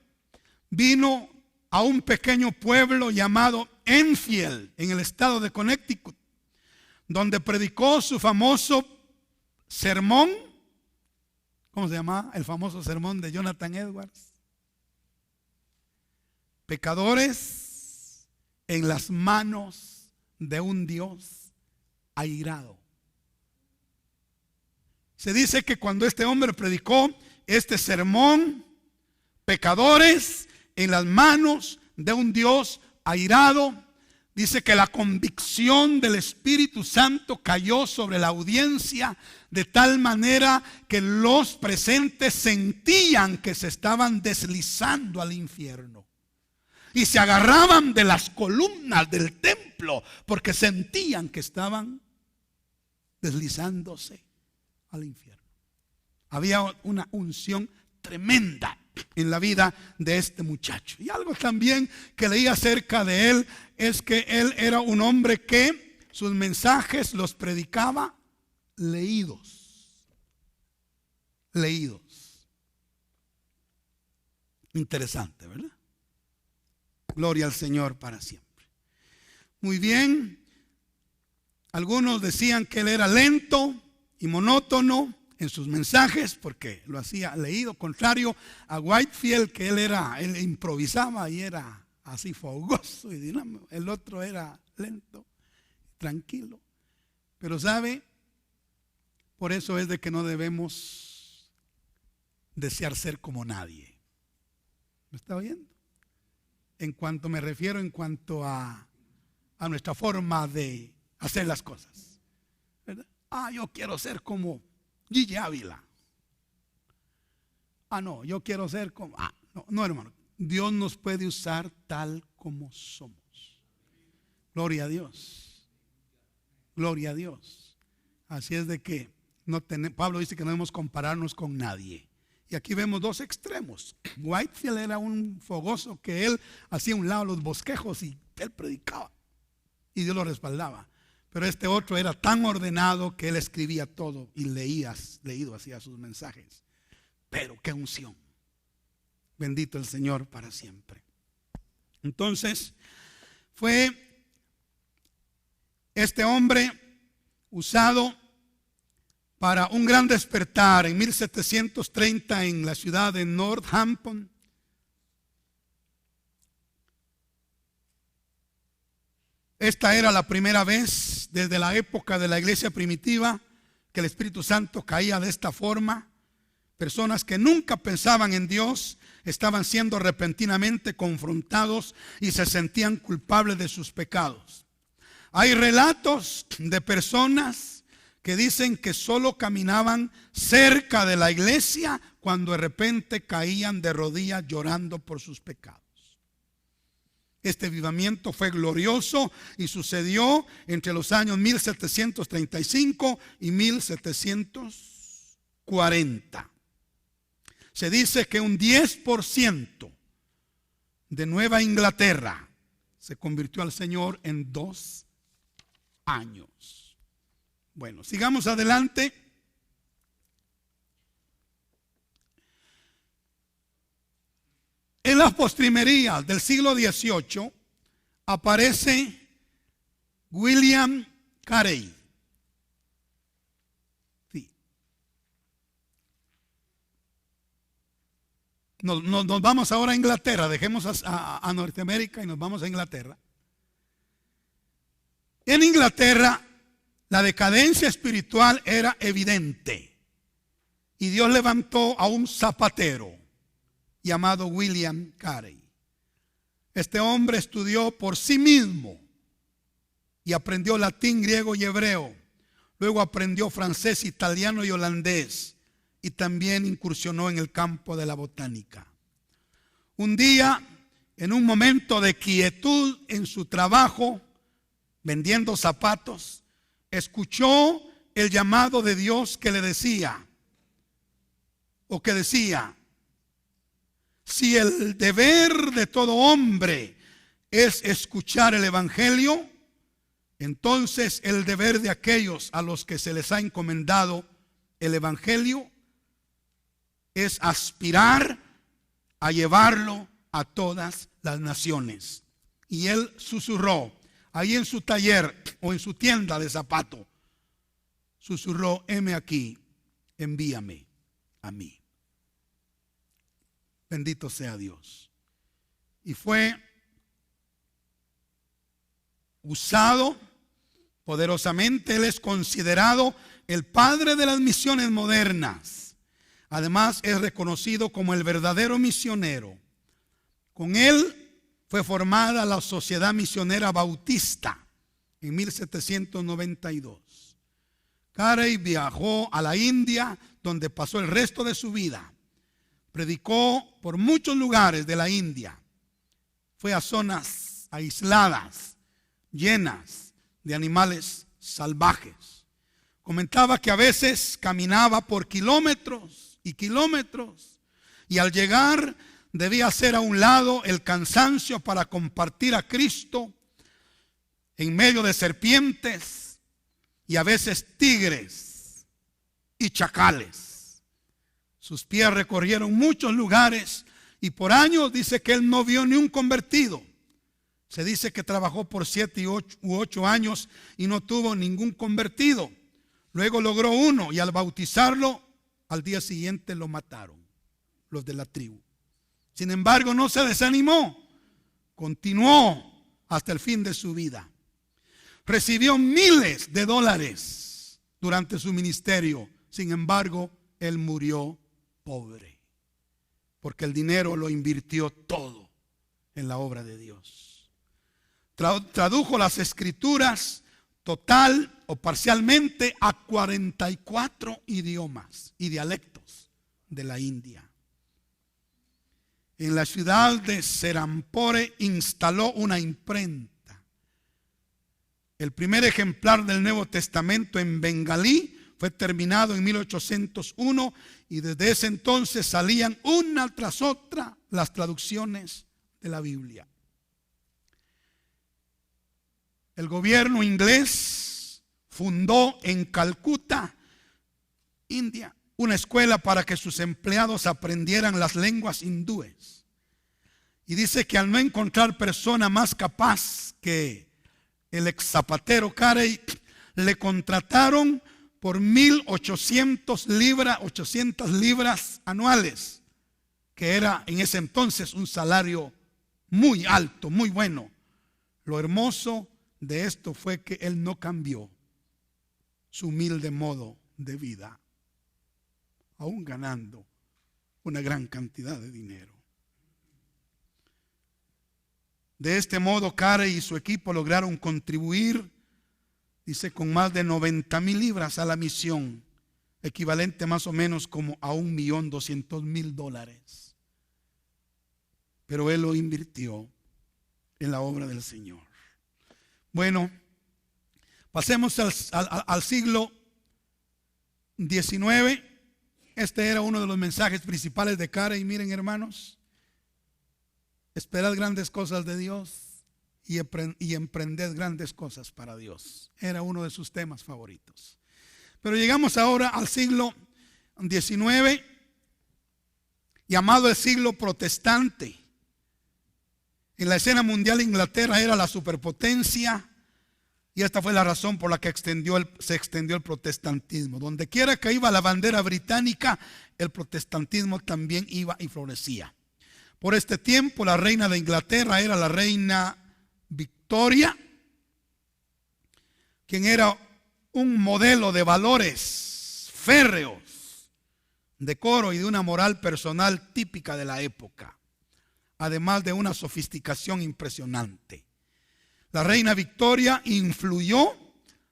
vino a un pequeño pueblo llamado Enfield, en el estado de Connecticut, donde predicó su famoso sermón. ¿Cómo se llama? El famoso sermón de Jonathan Edwards. Pecadores en las manos de un Dios airado. Se dice que cuando este hombre predicó este sermón, pecadores en las manos de un Dios airado, dice que la convicción del Espíritu Santo cayó sobre la audiencia de tal manera que los presentes sentían que se estaban deslizando al infierno. Y se agarraban de las columnas del templo porque sentían que estaban deslizándose al infierno. Había una unción tremenda en la vida de este muchacho. Y algo también que leí acerca de él es que él era un hombre que sus mensajes los predicaba leídos. Interesante, ¿verdad? Gloria al Señor para siempre. Muy bien. Algunos decían que él era lento y monótono en sus mensajes porque lo hacía leído, contrario a Whitefield, que él improvisaba y era así fogoso y dinámico. El otro era lento, tranquilo. Pero sabe, por eso es de que no debemos desear ser como nadie. ¿Me está oyendo? En cuanto me refiero, en cuanto a nuestra forma de hacer las cosas, ¿verdad? Yo quiero ser como Gigi Ávila. No, yo quiero ser como... No, hermano. Dios nos puede usar tal como somos. Gloria a Dios. Gloria a Dios. Así es de que Pablo dice que no debemos compararnos con nadie. Y aquí vemos dos extremos. Whitefield era un fogoso que él hacía a un lado los bosquejos y él predicaba. y Dios lo respaldaba. Pero este otro era tan ordenado que él escribía todo y leído hacía sus mensajes. Pero qué unción. Bendito el Señor para siempre. Entonces fue este hombre usado para un gran despertar en 1730 en la ciudad de Northampton. Esta era la primera vez desde la época de la iglesia primitiva que el Espíritu Santo caía de esta forma. Personas que nunca pensaban en Dios estaban siendo repentinamente confrontados y se sentían culpables de sus pecados. Hay relatos de personas que dicen que solo caminaban cerca de la iglesia cuando de repente caían de rodillas llorando por sus pecados. Este avivamiento fue glorioso y sucedió entre los años 1735 y 1740. Se dice que un 10% de Nueva Inglaterra se convirtió al Señor en 2 años. Bueno, sigamos adelante. En las postrimerías del siglo XVIII aparece William Carey. Sí. Nos vamos ahora a Inglaterra, dejemos a Norteamérica y nos vamos a Inglaterra. En Inglaterra la decadencia espiritual era evidente y Dios levantó a un zapatero llamado William Carey. Este hombre estudió por sí mismo y aprendió latín, griego y hebreo. Luego aprendió francés, italiano y holandés, y también incursionó en el campo de la botánica. Un día, en un momento de quietud en su trabajo, vendiendo zapatos, escuchó el llamado de Dios que le decía, si el deber de todo hombre es escuchar el evangelio, entonces el deber de aquellos a los que se les ha encomendado el evangelio es aspirar a llevarlo a todas las naciones. Y él susurró, ahí en su taller o en su tienda de zapato, susurró, heme aquí, envíame a mí. Bendito sea Dios. Y fue usado poderosamente. Él es considerado el padre de las misiones modernas. Además es reconocido como el verdadero misionero. Con él fue formada la Sociedad Misionera Bautista en 1792. Carey viajó a la India, donde pasó el resto de su vida. Predicó por muchos lugares de la India. Fue a zonas aisladas, llenas de animales salvajes. Comentaba que a veces caminaba por kilómetros y kilómetros, y al llegar debía hacer a un lado el cansancio para compartir a Cristo en medio de serpientes y a veces tigres y chacales. Sus pies recorrieron muchos lugares y por años dice que él no vio ni un convertido. Se dice que trabajó por 7 u 8 años y no tuvo ningún convertido. Luego logró uno y al bautizarlo, al día siguiente lo mataron los de la tribu. Sin embargo, no se desanimó. Continuó hasta el fin de su vida. Recibió miles de dólares durante su ministerio. Sin embargo, él murió pobre, porque el dinero lo invirtió todo en la obra de Dios. Tradujo las escrituras total o parcialmente a 44 idiomas y dialectos de la India. En la ciudad de Serampore instaló una imprenta. El primer ejemplar del Nuevo Testamento en bengalí fue terminado en 1801 y desde ese entonces salían una tras otra las traducciones de la Biblia. el gobierno inglés fundó en Calcuta, India, una escuela para que sus empleados aprendieran las lenguas hindúes. Y dice que al no encontrar persona más capaz que el ex zapatero Carey, le contrataron por 1,800 libras anuales, que era en ese entonces un salario muy alto, muy bueno. Lo hermoso de esto fue que él no cambió su humilde modo de vida, aún ganando una gran cantidad de dinero. De este modo, Carey y su equipo lograron contribuir, dice, con más de 90,000 libras a la misión, equivalente más o menos como a $1,200,000. Pero él lo invirtió en la obra del Señor. Bueno, pasemos al siglo XIX. Este era uno de los mensajes principales de Carey. Miren, hermanos, esperad grandes cosas de Dios y emprended grandes cosas para Dios. Era uno de sus temas favoritos. Pero llegamos ahora al siglo XIX, llamado el siglo protestante. En la escena mundial, Inglaterra era la superpotencia, y esta fue la razón por la que se extendió el protestantismo. Donde quiera que iba la bandera británica, el protestantismo también iba y florecía. Por este tiempo, la reina de Inglaterra era la reina Victoria, quien era un modelo de valores férreos, decoro y de una moral personal típica de la época, además de una sofisticación impresionante. La reina Victoria influyó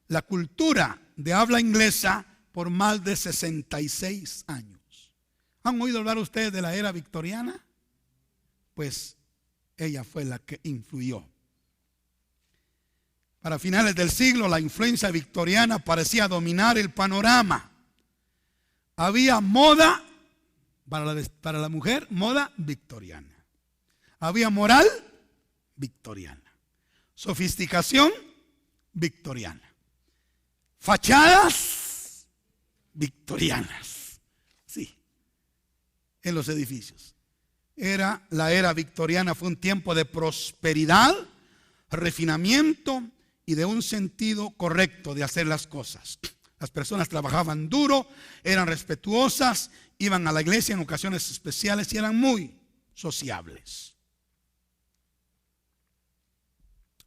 la cultura de habla inglesa por más de 66 años. ¿Han oído hablar ustedes de la era victoriana? Pues ella fue la que influyó. Para finales del siglo, la influencia victoriana parecía dominar el panorama. Había moda para la mujer, moda victoriana. Había moral victoriana. Sofisticación victoriana. Fachadas victorianas. Sí, en los edificios. La era victoriana fue un tiempo de prosperidad, refinamiento y de un sentido correcto de hacer las cosas. Las personas trabajaban duro, eran respetuosas, iban a la iglesia en ocasiones especiales y eran muy sociables.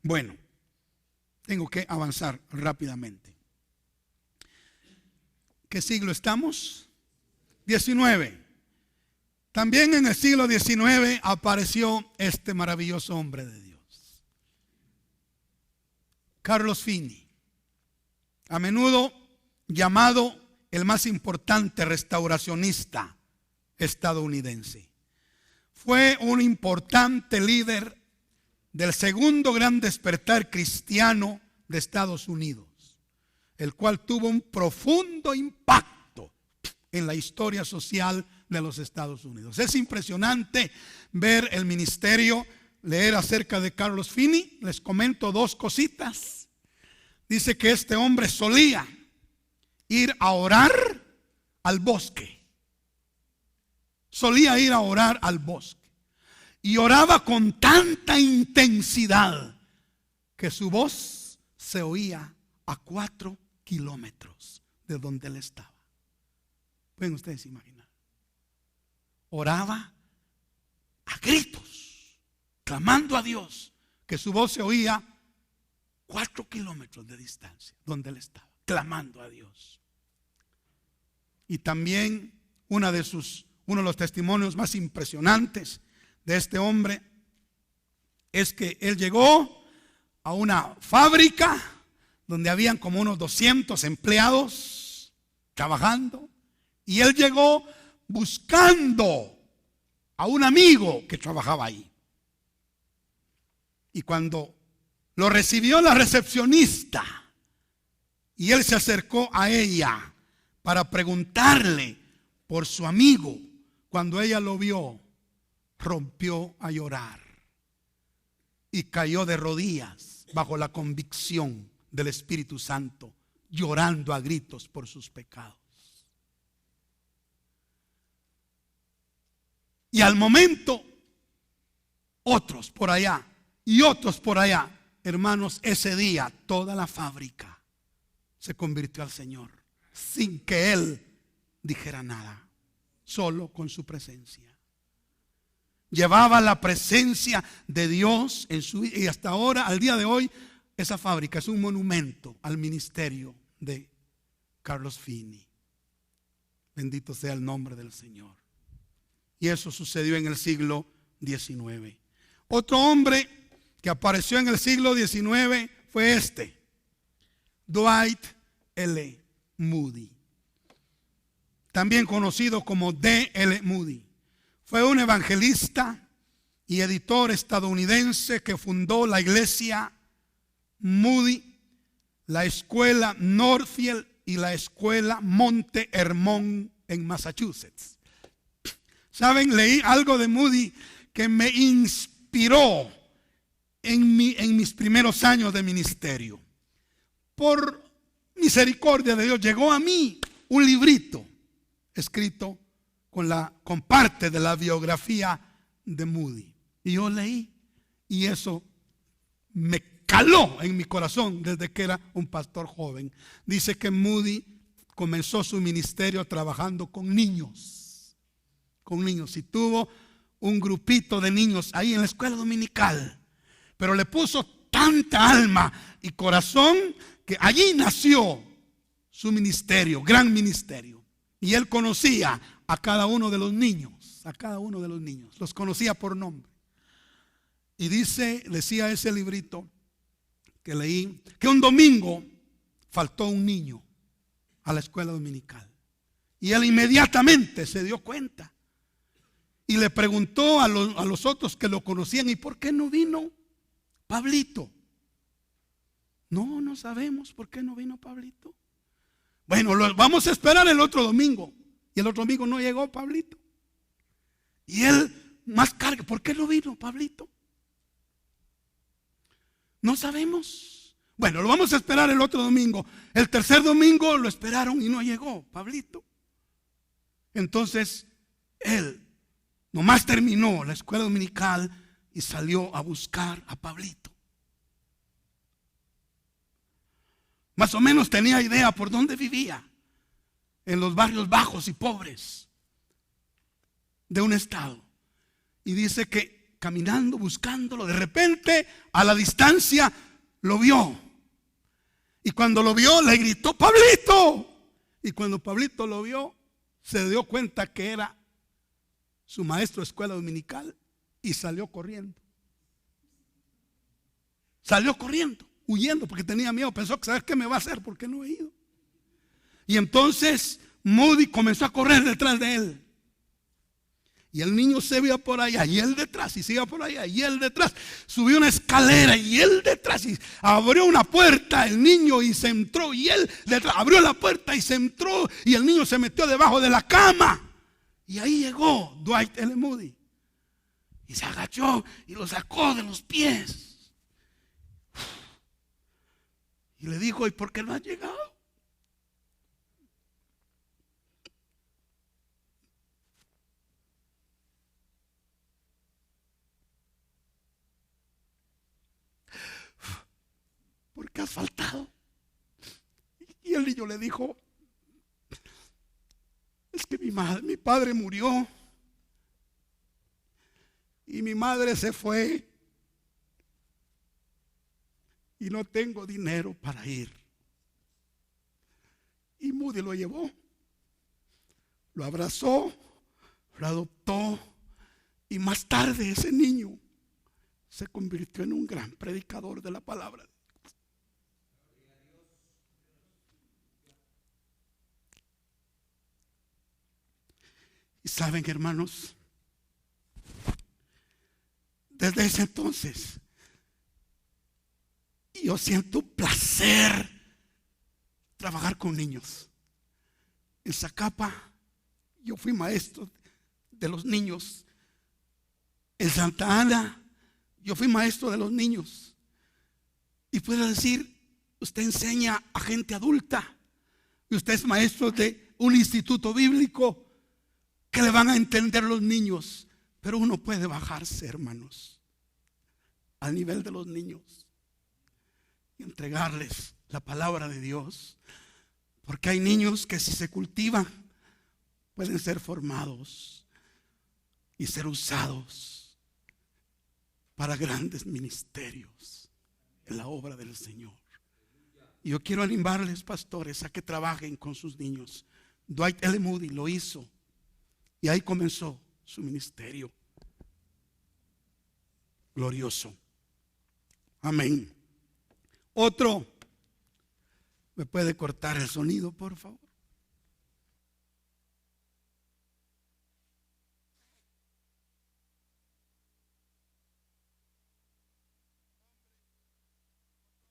Bueno, tengo que avanzar rápidamente. ¿Qué siglo estamos? 19. También en el siglo XIX apareció este maravilloso hombre de Dios, Carlos Finney, a menudo llamado el más importante restauracionista estadounidense. Fue un importante líder del segundo gran despertar cristiano de Estados Unidos, el cual tuvo un profundo impacto en la historia social de los Estados Unidos. Es impresionante ver el ministerio, leer acerca de Carlos Finney. Les comento dos cositas. Dice que este hombre solía ir a orar al bosque. Solía ir a orar al bosque. Y oraba con tanta intensidad que su voz se oía a 4 kilómetros de donde él estaba. Pueden ustedes imaginar. Oraba a gritos, clamando a Dios, que su voz se oía 4 kilómetros de distancia donde él estaba, clamando a Dios. Y también uno de los testimonios más impresionantes de este hombre es que él llegó a una fábrica donde habían como unos 200 empleados trabajando, y él llegó buscando a un amigo que trabajaba ahí. Y cuando lo recibió la recepcionista y él se acercó a ella para preguntarle por su amigo, cuando ella lo vio, rompió a llorar y cayó de rodillas bajo la convicción del Espíritu Santo, llorando a gritos por sus pecados. Y al momento, otros por allá y otros por allá. Hermanos, ese día toda la fábrica se convirtió al Señor sin que Él dijera nada, solo con su presencia. Llevaba la presencia de Dios en su vida, y hasta ahora, al día de hoy, esa fábrica es un monumento al ministerio de Carlos Finney. Bendito sea el nombre del Señor. Y eso sucedió en el siglo XIX. Otro hombre que apareció en el siglo XIX fue Dwight L. Moody, también conocido como D.L. Moody. Fue un evangelista y editor estadounidense que fundó la iglesia Moody, la escuela Northfield y la escuela Monte Hermón en Massachusetts. ¿Saben? Leí algo de Moody que me inspiró en mis primeros años de ministerio. Por misericordia de Dios llegó a mí un librito escrito con parte de la biografía de Moody. Y yo leí, y eso me caló en mi corazón desde que era un pastor joven. Dice que Moody comenzó su ministerio trabajando con niños. Y tuvo un grupito de niños ahí en la escuela dominical. Pero le puso tanta alma y corazón que allí nació su ministerio, gran ministerio. Y él conocía a cada uno de los niños, los conocía por nombre. Y decía ese librito que leí, que un domingo faltó un niño a la escuela dominical. Y él inmediatamente se dio cuenta. Y le preguntó a los otros que lo conocían, ¿y por qué no vino Pablito? No sabemos por qué no vino Pablito. Bueno, vamos a esperar el otro domingo. Y el otro domingo no llegó Pablito. Y él más carga, ¿por qué no vino Pablito? No sabemos. Bueno, lo vamos a esperar el otro domingo. El tercer domingo lo esperaron y no llegó Pablito. Entonces él nomás terminó la escuela dominical y salió a buscar a Pablito. Más o menos tenía idea por dónde vivía, en los barrios bajos y pobres de un estado. Y dice que caminando, buscándolo, de repente a la distancia lo vio. Y cuando lo vio le gritó, ¡Pablito! Y cuando Pablito lo vio, se dio cuenta que era su maestro de escuela dominical y salió corriendo. Salió corriendo, huyendo porque tenía miedo. Pensó que, ¿sabes qué me va a hacer? Porque no he ido. Y entonces Moody comenzó a correr detrás de él. Y el niño se veía por allá y él detrás, y se iba por allá y él detrás. Subió una escalera y él detrás, y abrió una puerta el niño y se entró, y él detrás abrió la puerta y se entró, y el niño se metió debajo de la cama. Y ahí llegó Dwight L. Moody y se agachó y lo sacó de los pies y le dijo, ¿y por qué no has llegado? ¿Por qué has faltado? Y el niño le dijo, es que mi padre murió y mi madre se fue y no tengo dinero para ir. Y Moody lo llevó, lo abrazó, lo adoptó, y más tarde ese niño se convirtió en un gran predicador de la palabra. Y saben, hermanos, desde ese entonces yo siento placer trabajar con niños. En Zacapa yo fui maestro de los niños. En Santa Ana yo fui maestro de los niños. Y puede decir, usted enseña a gente adulta y usted es maestro de un instituto bíblico, que le van a entender los niños. Pero uno puede bajarse, hermanos, al nivel de los niños y entregarles la palabra de Dios. Porque hay niños que si se cultivan pueden ser formados y ser usados para grandes ministerios en la obra del Señor. Y yo quiero animarles, pastores, a que trabajen con sus niños. Dwight L. Moody lo hizo y ahí comenzó su ministerio glorioso. Amén. Otro, ¿me puede cortar el sonido, por favor?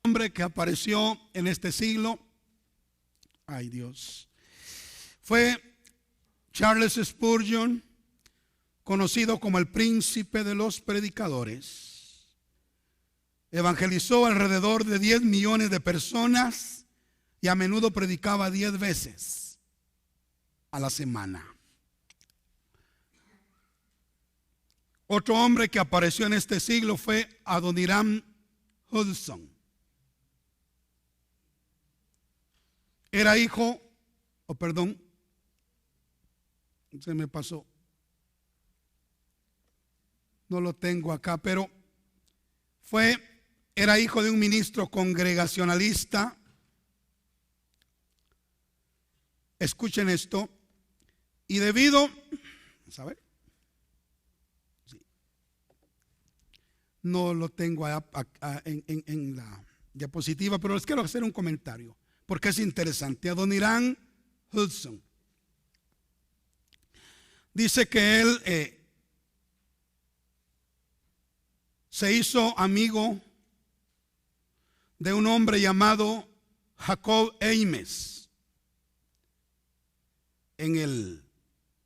Hombre que apareció en este siglo, ay Dios, fue Charles Spurgeon, conocido como el príncipe de los predicadores. Evangelizó alrededor de 10 millones de personas y a menudo predicaba 10 veces a la semana. Otro hombre que apareció en este siglo fue Adoniram Hudson. Era hijo, se me pasó. No lo tengo acá, pero era hijo de un ministro congregacionalista. Escuchen esto. Y debido, ¿sabe? Sí. No lo tengo en la diapositiva, pero les quiero hacer un comentario porque es interesante. Adoniram Hudson dice que él se hizo amigo de un hombre llamado Jacob Ames. En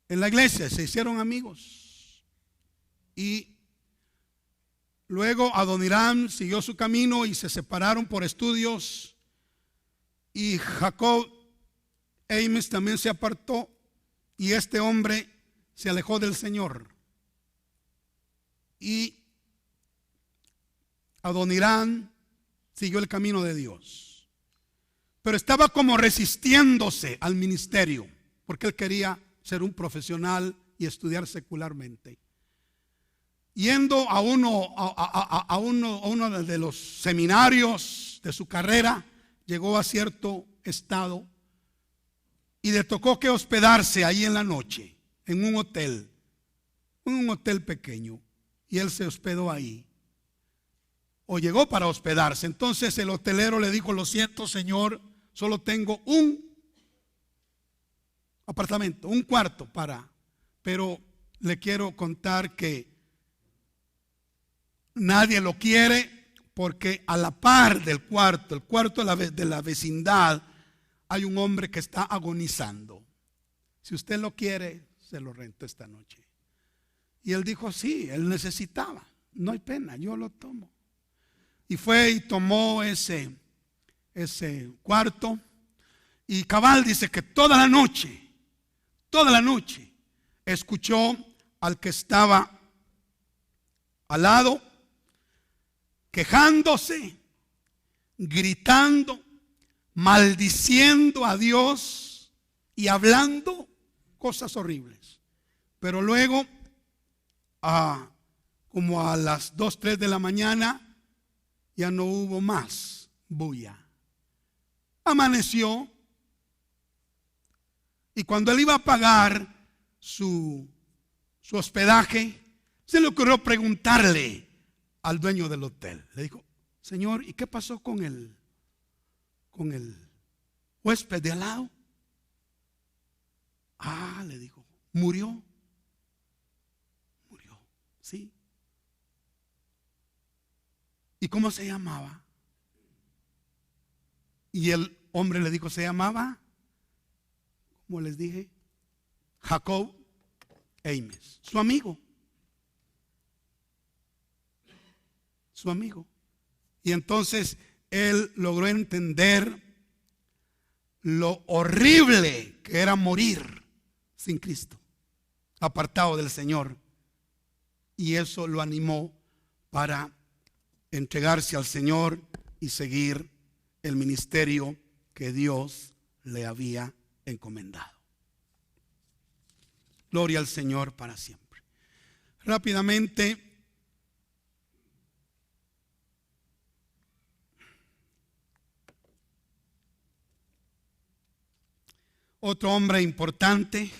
la iglesia se hicieron amigos. Y luego Adoniram siguió su camino y se separaron por estudios. Y Jacob Ames también se apartó. Y este hombre se alejó del Señor. Y Adoniram siguió el camino de Dios, pero estaba como resistiéndose al ministerio, porque él quería ser un profesional y estudiar secularmente. Yendo a uno de los seminarios de su carrera, llegó a cierto estado y le tocó que hospedarse ahí en la noche, en un hotel pequeño, y él se hospedó ahí. O llegó para hospedarse. Entonces el hotelero le dijo: lo siento, señor, solo tengo un apartamento, un cuarto pero le quiero contar que nadie lo quiere, porque a la par del cuarto, el cuarto de la vecindad, hay un hombre que está agonizando. Si usted lo quiere, se lo rento esta noche. Y él dijo: sí, él necesitaba, no hay pena, yo lo tomo. Y fue y tomó ese cuarto. Y cabal dice que toda la noche, escuchó al que estaba al lado, quejándose, gritando, maldiciendo a Dios y hablando cosas horribles. Pero luego, como a las 2, 3 de la mañana, ya no hubo más bulla. Amaneció, y cuando él iba a pagar su hospedaje, se le ocurrió preguntarle al dueño del hotel. Le dijo: señor, ¿y qué pasó con el huésped de al lado? Le dijo: murió, sí. ¿Y cómo se llamaba? Y el hombre le dijo: se llamaba, como les dije, Jacob Ames, su amigo. Y entonces él logró entender lo horrible que era morir sin Cristo, apartado del Señor. Y eso lo animó para entregarse al Señor y seguir el ministerio que Dios le había encomendado. Gloria al Señor para siempre. Rápidamente, otro hombre importante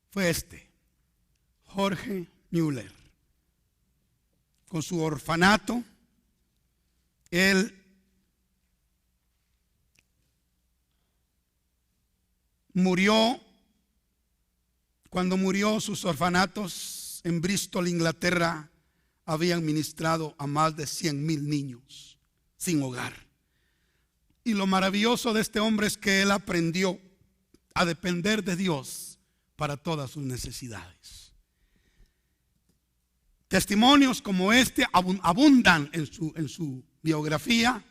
fue Jorge Müller. Con su orfanato, él murió. Cuando murió, sus orfanatos en Bristol, Inglaterra, habían ministrado a más de 100,000 niños sin hogar. Y lo maravilloso de este hombre es que él aprendió a depender de Dios para todas sus necesidades. Testimonios como este abundan en su biografía.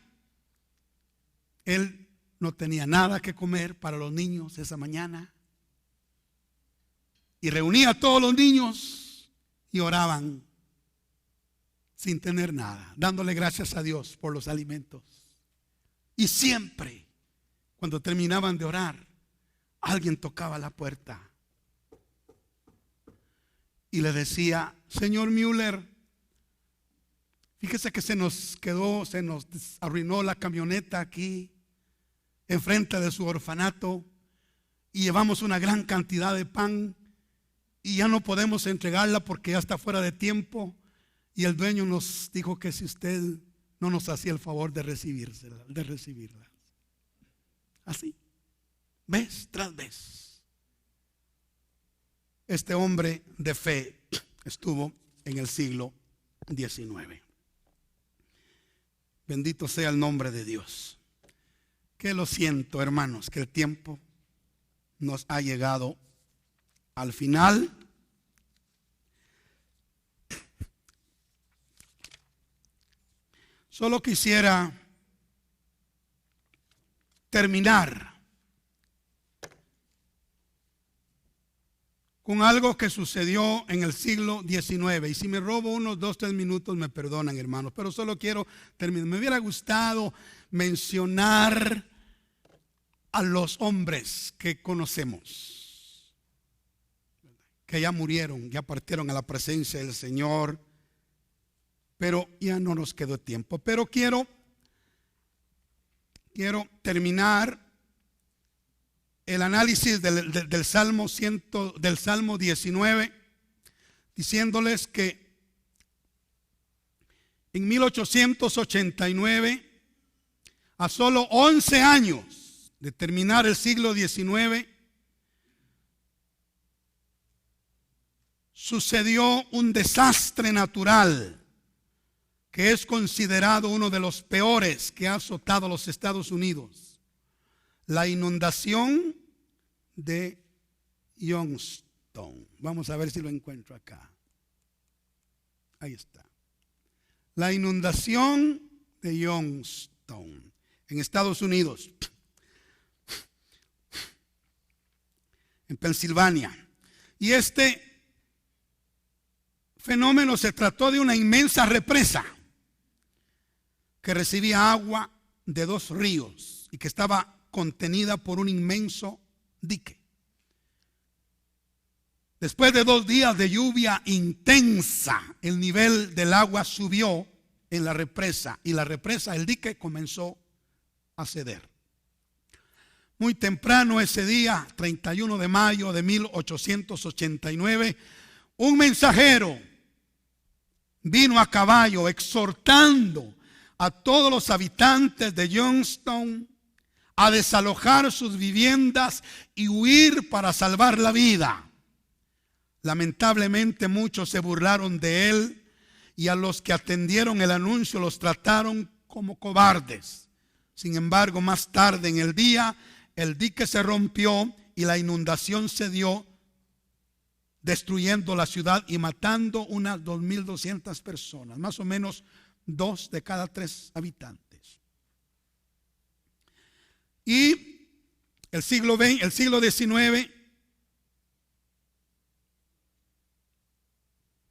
Él no tenía nada que comer para los niños esa mañana y reunía a todos los niños y oraban sin tener nada, dándole gracias a Dios por los alimentos. Y siempre, cuando terminaban de orar, alguien tocaba la puerta y le decía: señor Müller, fíjese que se nos arruinó la camioneta aquí enfrente de su orfanato y llevamos una gran cantidad de pan y ya no podemos entregarla porque ya está fuera de tiempo. Y el dueño nos dijo que si usted no nos hacía el favor de recibirla. Así, vez tras vez. Este hombre de fe estuvo en el siglo XIX. Bendito sea el nombre de Dios. Que lo siento, hermanos, que el tiempo nos ha llegado al final. Solo quisiera terminar con algo que sucedió en el siglo XIX. Y si me robo unos 2-3 minutos, me perdonan, hermanos, pero solo quiero terminar. Me hubiera gustado mencionar a los hombres que conocemos, que ya murieron, ya partieron a la presencia del Señor, pero ya no nos quedó tiempo. Pero quiero terminar el análisis del Salmo 19, diciéndoles que en 1889, a solo 11 años de terminar el siglo XIX, sucedió un desastre natural que es considerado uno de los peores que ha azotado a los Estados Unidos: la inundación de Youngstown. Vamos a ver si lo encuentro acá. Ahí está. La inundación de Youngstown en Estados Unidos, en Pensilvania. Y este fenómeno se trató de una inmensa represa que recibía agua de 2 ríos y que estaba contenida por un inmenso dique. Después de 2 días de lluvia intensa, el nivel del agua subió en la represa y el dique comenzó a ceder. Muy temprano ese día, 31 de mayo de 1889, un mensajero vino a caballo exhortando a todos los habitantes de Youngstown a desalojar sus viviendas y huir para salvar la vida. Lamentablemente muchos se burlaron de él y a los que atendieron el anuncio los trataron como cobardes. Sin embargo, más tarde en el día, el dique se rompió y la inundación cedió destruyendo la ciudad y matando unas 2.200 personas, más o menos 2 de cada 3 habitantes. Y el siglo XIX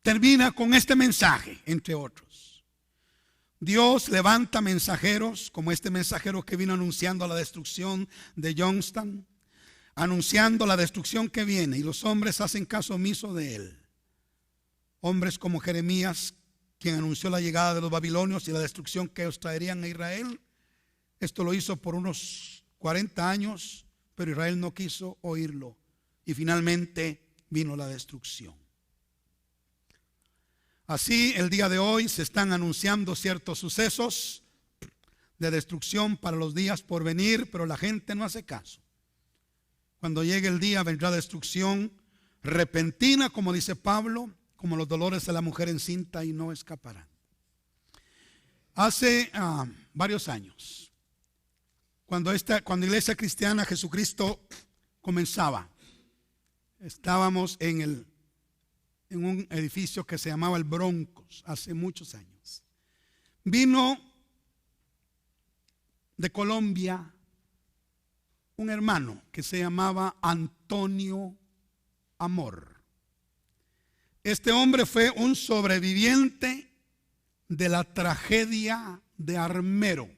termina con este mensaje, entre otros. Dios levanta mensajeros como este mensajero que vino anunciando la destrucción de Youngstown, anunciando la destrucción que viene, y los hombres hacen caso omiso de él. Hombres como Jeremías, quien anunció la llegada de los babilonios y la destrucción que ellos traerían a Israel. Esto lo hizo por unos 40 años, pero Israel no quiso oírlo, y finalmente vino la destrucción. Así, el día de hoy se están anunciando ciertos sucesos de destrucción para los días por venir, pero la gente no hace caso. Cuando llegue el día vendrá destrucción repentina, como dice Pablo, como los dolores de la mujer encinta, y no escaparán. Hace varios años, cuando Iglesia Cristiana Jesucristo comenzaba, estábamos en un edificio que se llamaba el Broncos, hace muchos años. Vino de Colombia un hermano que se llamaba Antonio Amor. Este hombre fue un sobreviviente de la tragedia de Armero.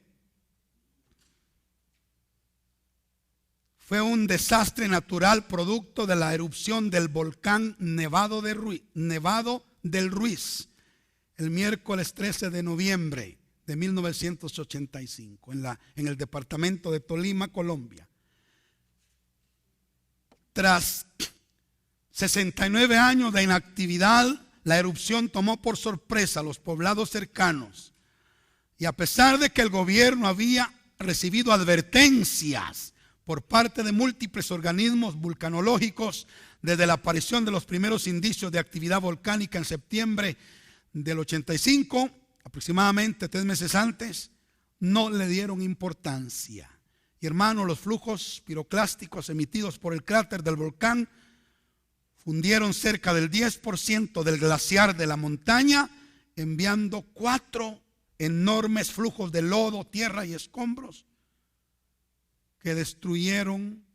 Fue un desastre natural producto de la erupción del volcán Nevado del Ruiz, el miércoles 13 de noviembre de 1985 en el departamento de Tolima, Colombia. Tras 69 años de inactividad, la erupción tomó por sorpresa a los poblados cercanos, y a pesar de que el gobierno había recibido advertencias por parte de múltiples organismos vulcanológicos desde la aparición de los primeros indicios de actividad volcánica en septiembre del 85, aproximadamente 3 meses antes, no le dieron importancia. Y hermano, los flujos piroclásticos emitidos por el cráter del volcán fundieron cerca del 10% del glaciar de la montaña, enviando 4 enormes flujos de lodo, tierra y escombros que destruyeron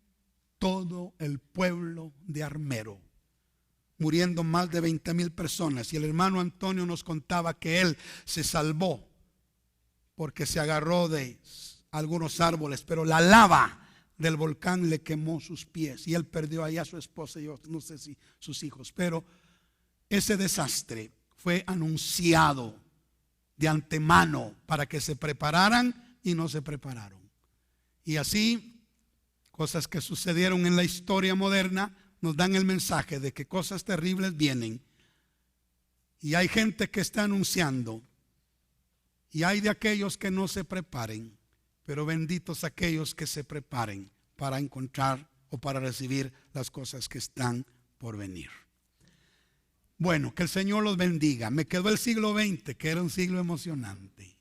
todo el pueblo de Armero, muriendo más de 20,000 personas. Y el hermano Antonio nos contaba que él se salvó porque se agarró de algunos árboles, pero la lava del volcán le quemó sus pies y él perdió ahí a su esposa y yo no sé si sus hijos. Pero ese desastre fue anunciado de antemano para que se prepararan y no se prepararon. Y así, cosas que sucedieron en la historia moderna nos dan el mensaje de que cosas terribles vienen. Y hay gente que está anunciando, y hay de aquellos que no se preparen. Pero benditos aquellos que se preparen para encontrar o para recibir las cosas que están por venir. Bueno, que el Señor los bendiga. Me quedó el siglo XX, que era un siglo emocionante.